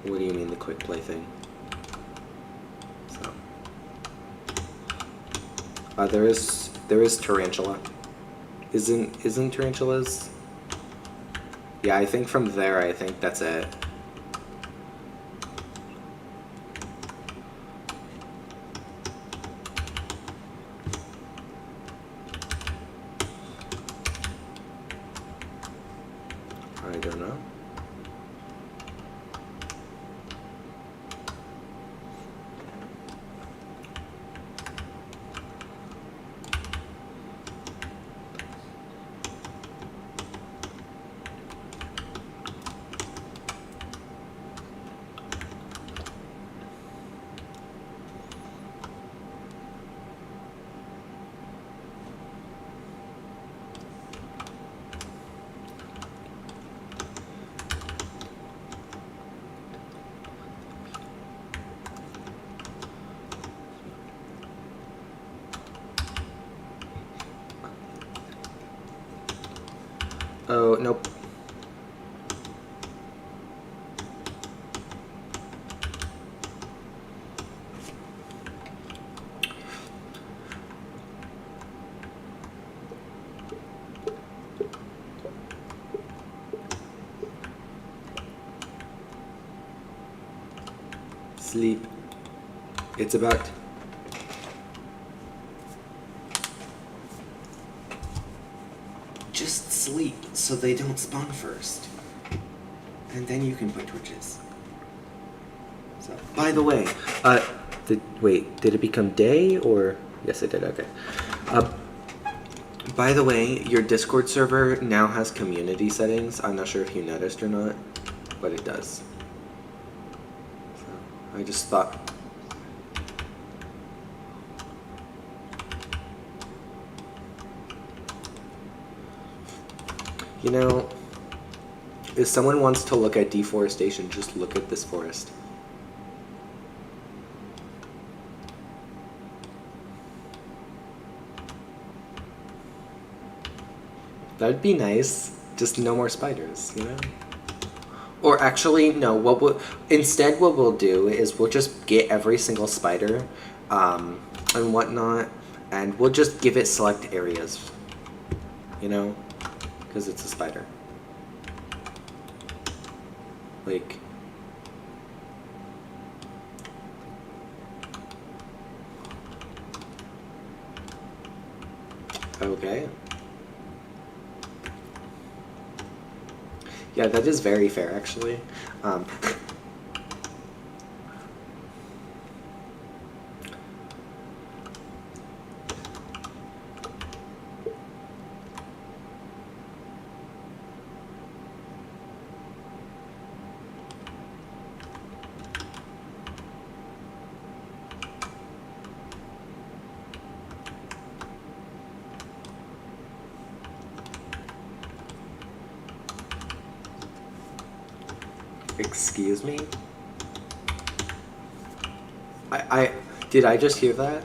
What do you mean the quick play thing? So, there is Tarantula. Isn't Tarantulas? Yeah, I think from there, I think that's it. I don't know. Oh, nope. Sleep. It's about... Just sleep so they don't spawn first. And then you can put torches. So, by the way, did it become day or? Yes, it did, okay. By the way, your Discord server now has community settings. I'm not sure if you noticed or not, but it does. So, I just thought... You know, if someone wants to look at deforestation, just look at this forest. That'd be nice. Just no more spiders, you know? Or actually, no, instead what we'll do is we'll just get every single spider and whatnot, and we'll just give it select areas, you know? Because it's a spider. Like... Okay. Yeah, that is very fair, actually. Excuse me? Did I just hear that?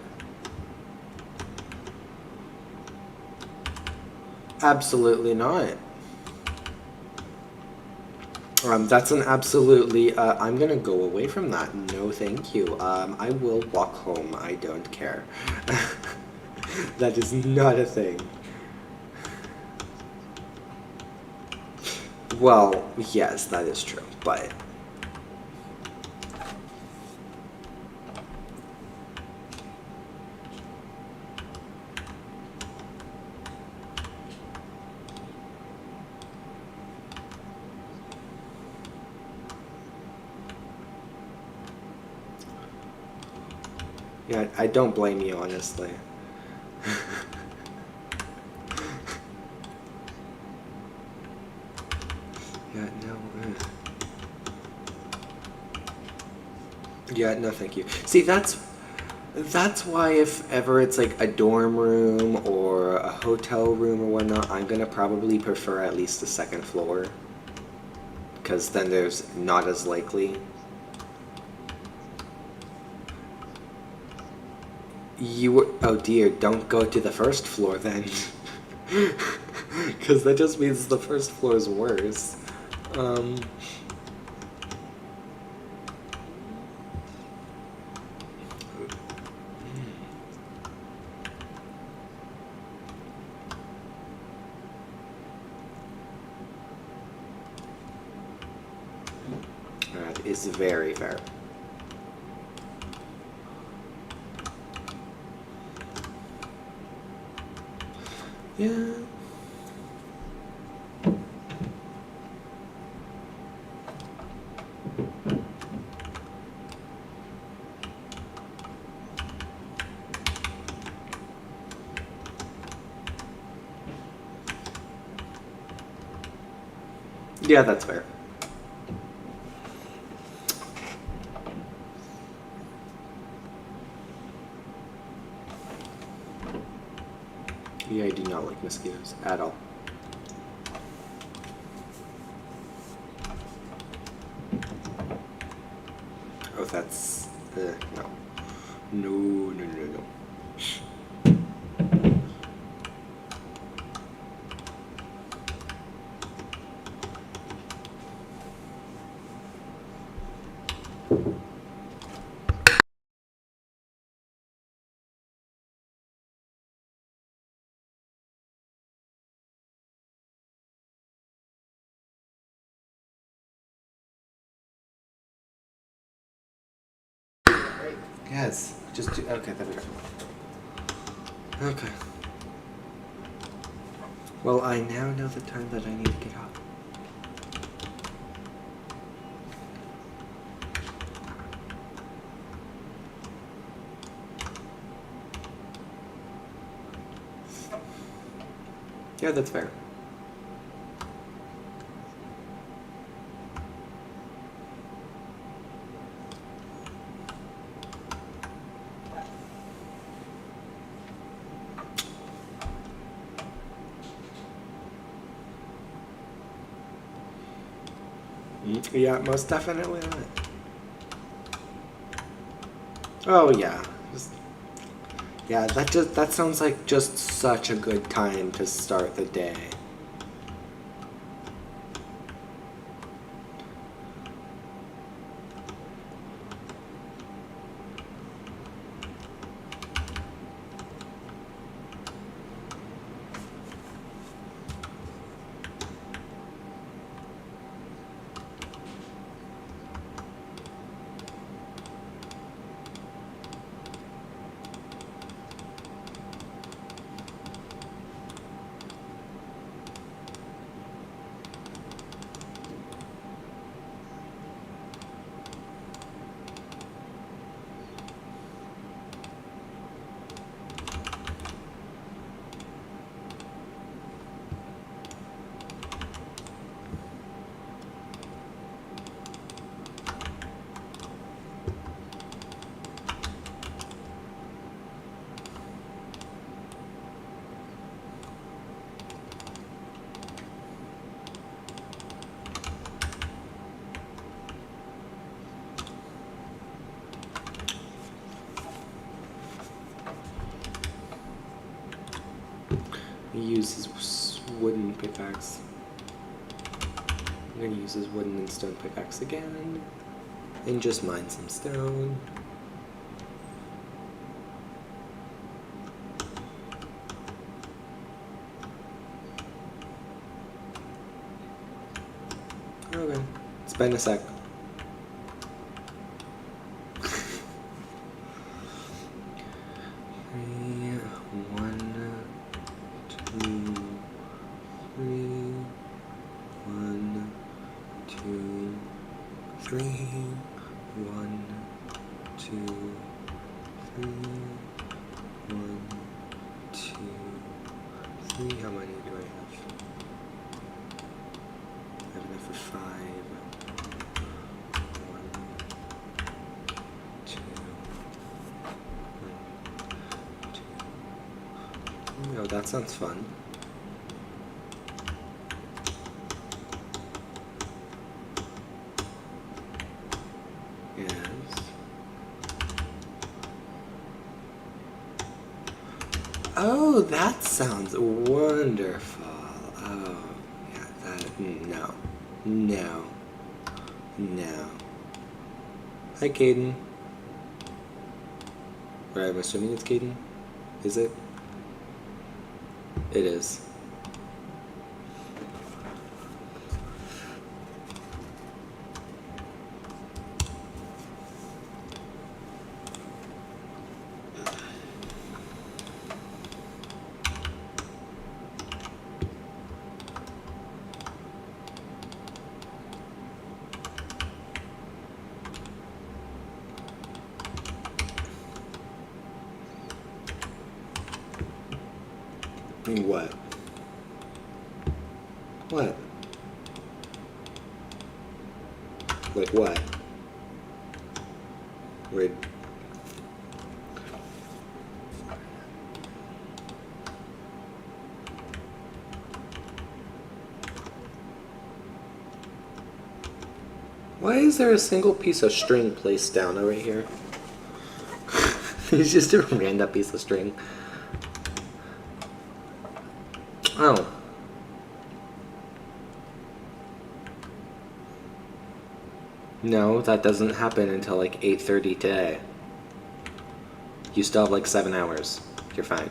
Absolutely not. That's an absolutely, I'm gonna go away from that. No, thank you. I will walk home. I don't care. That is not a thing. Well, yes, that is true, but... Yeah, I don't blame you, honestly. Yeah, no. Yeah, no, thank you. See, that's That's why if ever it's like a dorm room or a hotel room or whatnot, I'm gonna probably prefer at least the second floor. Because then there's not as likely. Oh dear, don't go to the first floor then. Because that just means the first floor is worse. That is very fair. Yeah. Yeah, that's fair. Yeah, I do not like mosquitoes at all. Oh, that's... no. No, no, no, no. Yes, just do... Okay, there we go. Okay. Well, I now know the time that I need to get up. Yeah, that's fair. Yeah, most definitely not. Oh yeah. Yeah, that sounds like just such a good time to start the day. He uses his wooden pickaxe. I'm gonna use his wooden and stone pickaxe again. And just mine some stone. Okay. It's been a sec. How many do I have? I have enough for 5. 1, 2, 3, that sounds fun. Yes. Oh, that sounds wonderful. Oh, yeah, that, no. No. No. Hi, Caden. Or I'm assuming it's Caden. Is it? It is. What? What? Like what? Wait. Why is there a single piece of string placed down over here? It's just a random piece of string. Oh. No, that doesn't happen until like 8:30 today. You still have like 7 hours. You're fine.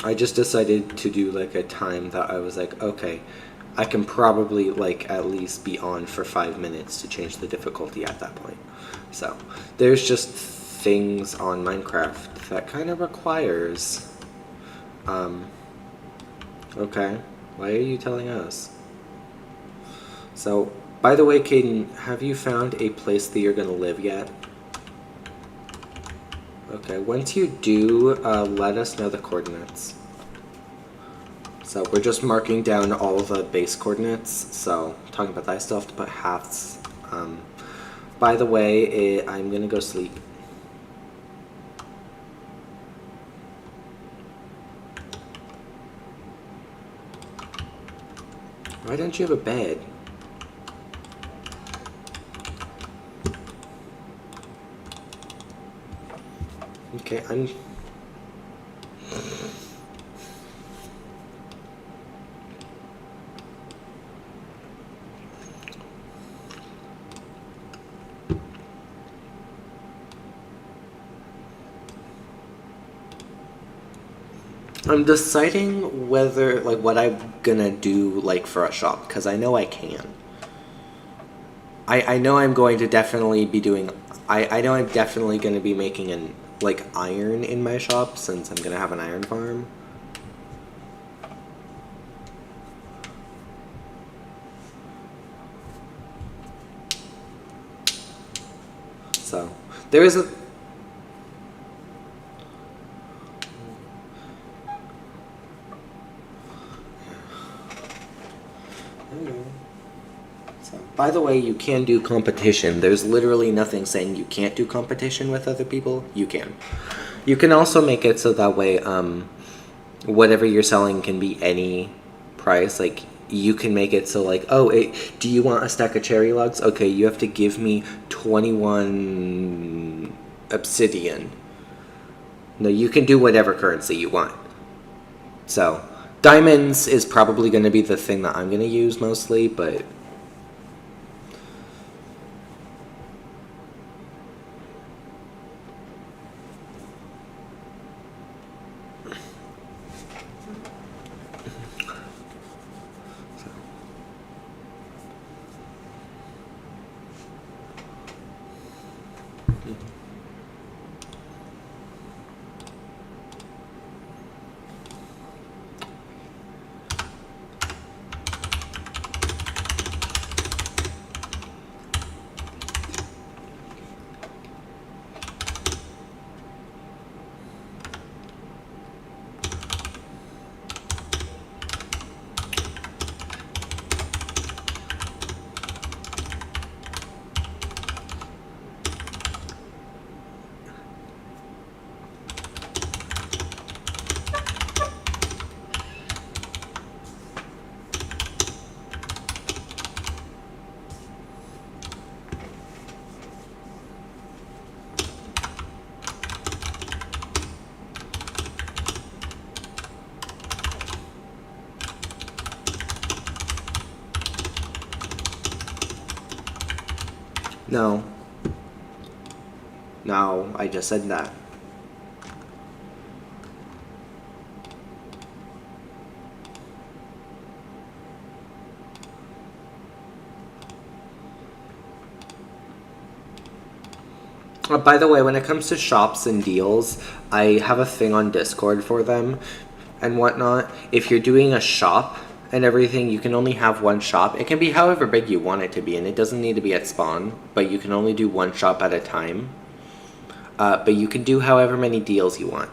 I just decided to do like a time that I was like, okay, I can probably like at least be on for 5 minutes to change the difficulty at that point. So there's just things on Minecraft that kind of requires, okay, why are you telling us? So, by the way, Caden, have you found a place that you're gonna live yet? Okay, once you do, let us know the coordinates. So we're just marking down all the base coordinates. So talking about that, I still have to put halves. By the way, I'm gonna go sleep. Why don't you have a bed? Okay, I'm deciding whether, like, what I'm gonna do, like, for a shop, because I know I can. I know I'm going to definitely be doing, I know I'm definitely going to be making an, like, iron in my shop, since I'm gonna have an iron farm. So, there is a... So, by the way, you can do competition. There's literally nothing saying you can't do competition with other people. You can. You can also make it so that way, whatever you're selling can be any price. Like, you can make it so like, oh, do you want a stack of cherry logs? Okay, you have to give me 21 obsidian. No, you can do whatever currency you want. So, diamonds is probably going to be the thing that I'm going to use mostly, but... No. No, I just said that. By the way, when it comes to shops and deals, I have a thing on Discord for them and whatnot. If you're doing a shop and everything, you can only have one shop. It can be however big you want it to be, and it doesn't need to be at spawn, but you can only do one shop at a time. But you can do however many deals you want.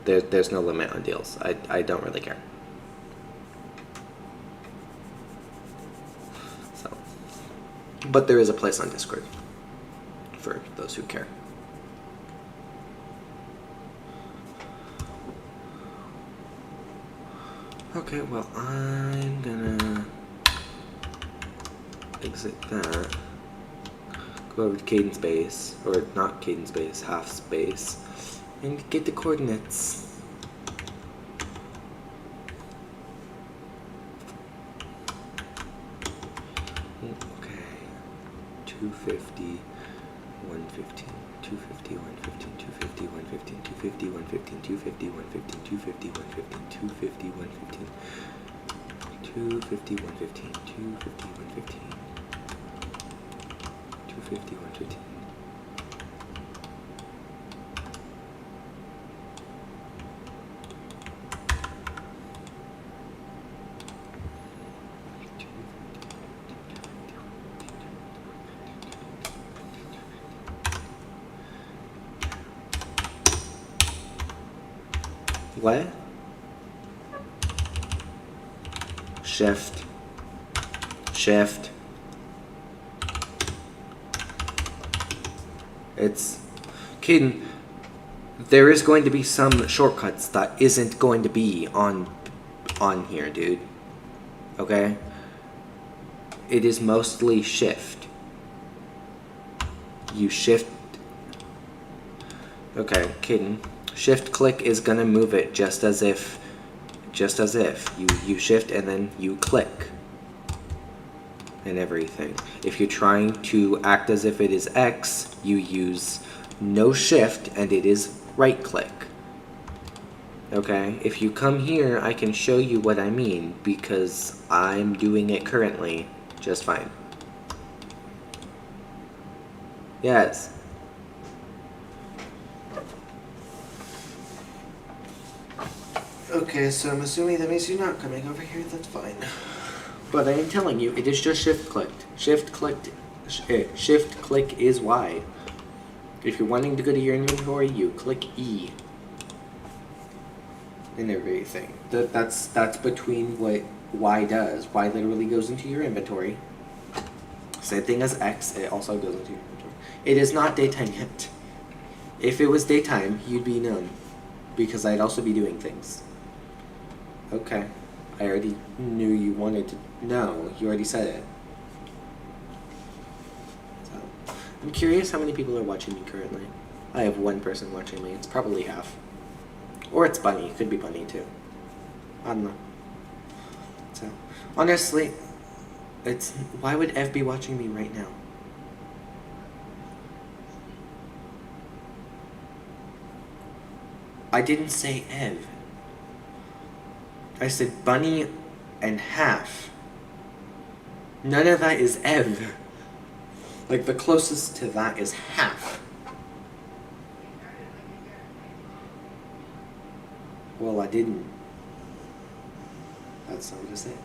There's no limit on deals. I don't really care. So, but there is a place on Discord for those who care. Okay, well, I'm gonna exit that. Go over to cadence base, or not cadence base, half space, and get the coordinates. Okay, 250, 115, 250, 115, 250, 115, 250, 115, 250, 115, 250, 115, 250, 115, 250, 115, 250, 115. 250, 115. What? Shift. Shift. It's... Caden, there is going to be some shortcuts that isn't going to be on here, dude. Okay? It is mostly shift. You shift... Okay, Caden. Shift click is gonna move it just as if you shift and then you click and everything. If you're trying to act as if it is X, you use no shift and it is right click. Okay, if you come here, I can show you what I mean because I'm doing it currently just fine. Yes. Okay, so I'm assuming that means you're not coming over here, that's fine. But I am telling you, it is just shift clicked. Shift click is Y. If you're wanting to go to your inventory, you click E. And everything. That's between what Y does. Y literally goes into your inventory. Same thing as X, it also goes into your inventory. It is not daytime yet. If it was daytime, you'd be known. Because I'd also be doing things. Okay. I already knew you wanted to know. You already said it. So, I'm curious how many people are watching me currently. I have one person watching me. It's probably half. Or it's Bunny. It could be Bunny too. I don't know. So, honestly, it's... Why would Ev be watching me right now? I didn't say Ev. I said Bunny and half. None of that is Ev. Like, the closest to that is half. Well, I didn't. That's not what I said.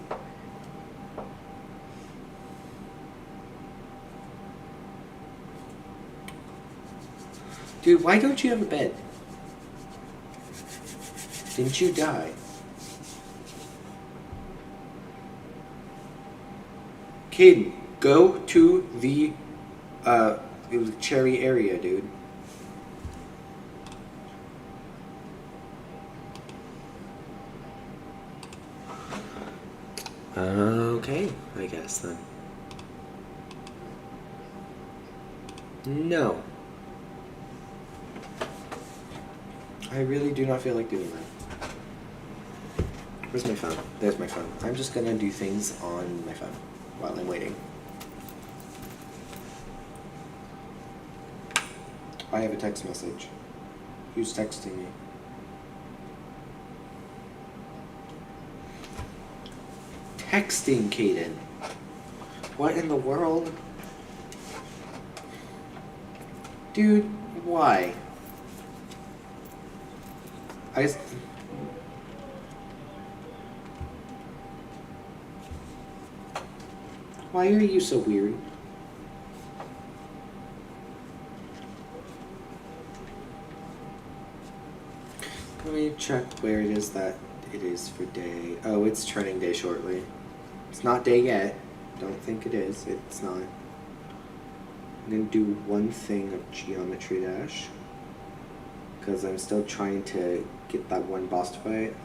Dude, why don't you have a bed? Didn't you die? Kid, go to the cherry area, dude. Okay, I guess then. No. I really do not feel like doing that. Where's my phone? There's my phone. I'm just gonna do things on my phone while I'm waiting. I have a text message. Who's texting me? Texting, Caden. What in the world? Dude, why? Why are you so weird? Let me check where it is that it is for day. Oh, it's turning day shortly. It's not day yet. Don't think it is. It's not. I'm gonna do one thing of Geometry Dash because I'm still trying to get that one boss fight.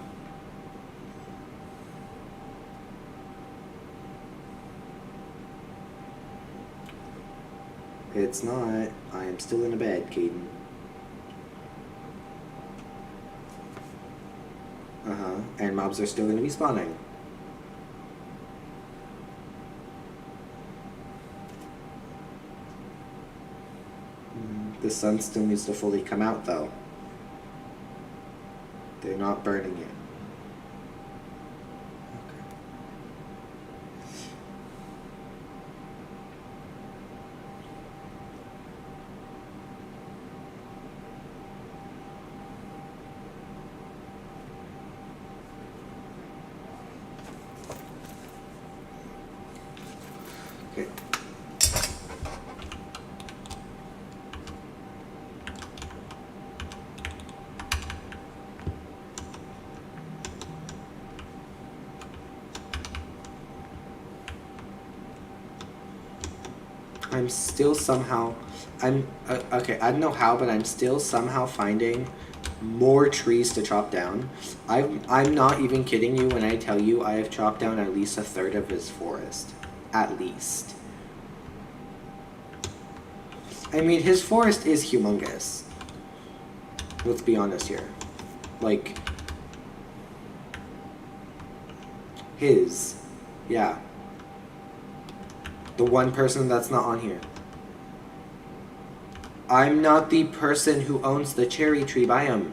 It's not. I am still in a bed, Caden. And mobs are still going to be spawning. The sun still needs to fully come out, though. They're not burning it. Okay. I'm still somehow, okay, I don't know how, but I'm still somehow finding more trees to chop down. I'm not even kidding you when I tell you I have chopped down at least 1/3 of his forest. At least. I mean, his forest is humongous. Let's be honest here. Like, his, yeah. The one person that's not on here. I'm not the person who owns the cherry tree biome.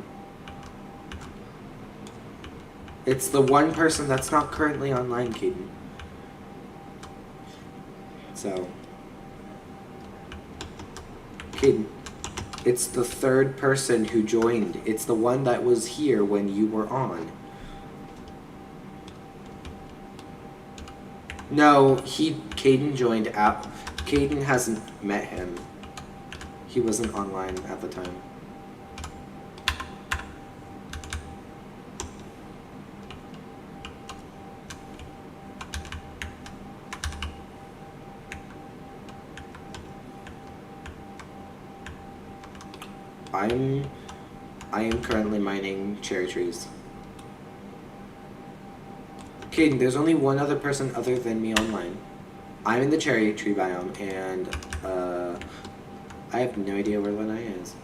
It's the one person that's not currently online, Caden. So, Caden, it's the third person who joined. It's the one that was here when you were on. No, Caden joined app. Caden hasn't met him. He wasn't online at the time. I am currently mining cherry trees. Caden, there's only one other person other than me online. I'm in the cherry tree biome, and I have no idea where Lanai is.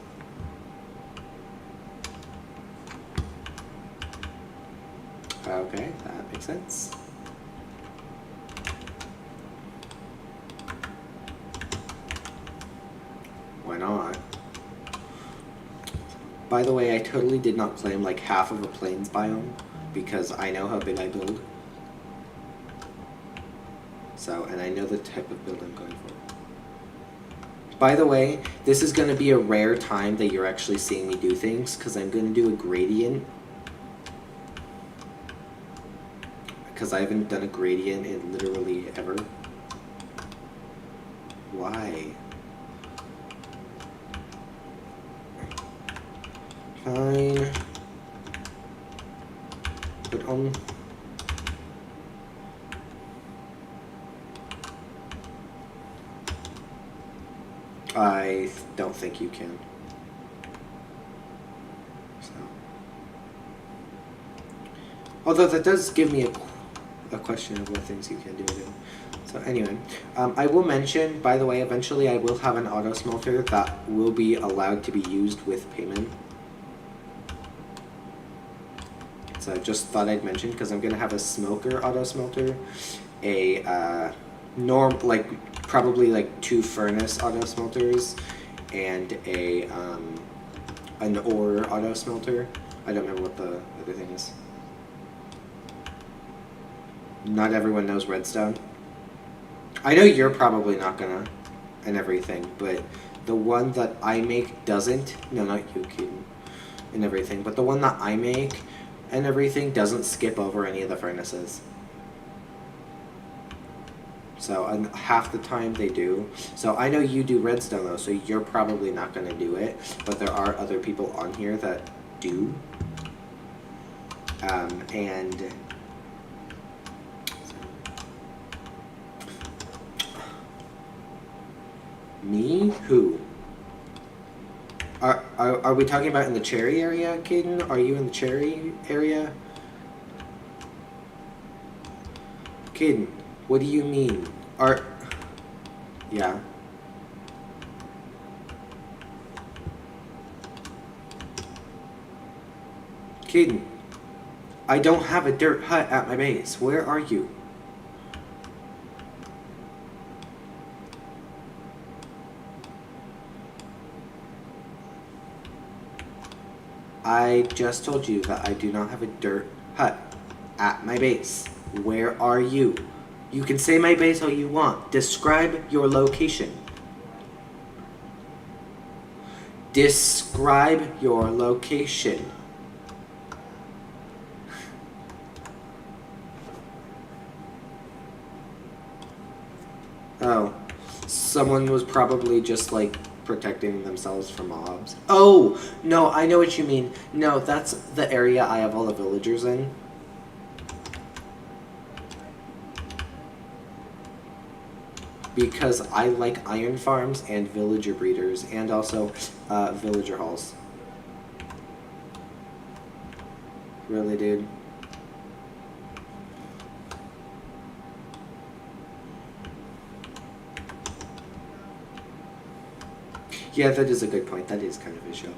Okay, that makes sense. Why not? By the way, I totally did not claim like half of a plains biome because I know how big I build. So, and I know the type of build I'm going for. By the way, this is going to be a rare time that you're actually seeing me do things because I'm going to do a gradient. Because I haven't done a gradient in literally ever. Why? Fine. But I don't think you can. So. Although that does give me a question of what things you can do with it. So anyway, I will mention, by the way, eventually I will have an auto smelter that will be allowed to be used with payment. So I just thought I'd mention because I'm gonna have a smoker auto smelter, a probably like 2 furnace auto smelters, and an ore auto smelter. I don't remember what the other thing is. Not everyone knows redstone. I know you're probably not gonna and everything, but the one that I make doesn't. No, not you, Keaton, and everything. But the one that I make and everything doesn't skip over any of the furnaces. So half the time they do. So I know you do redstone though, so you're probably not going to do it. But there are other people on here that do. And me? Who? Are we talking about in the cherry area, Caden? Are you in the cherry area? Caden, what do you mean? Yeah. Caden, I don't have a dirt hut at my base. Where are you? I just told you that I do not have a dirt hut at my base. Where are you? You can say my base all you want. Describe your location. Describe your location. Oh, someone was probably just like protecting themselves from mobs. Oh, no, I know what you mean. No, that's the area I have all the villagers in. Because I like iron farms and villager breeders and also villager halls. Really, dude? Yeah, that is a good point. That is kind of a show.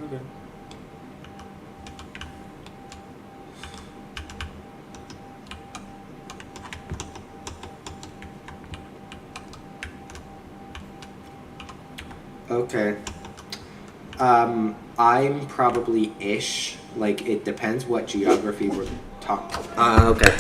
Okay. Okay. I'm probably ish. Like, it depends what geography we're talking about. Okay.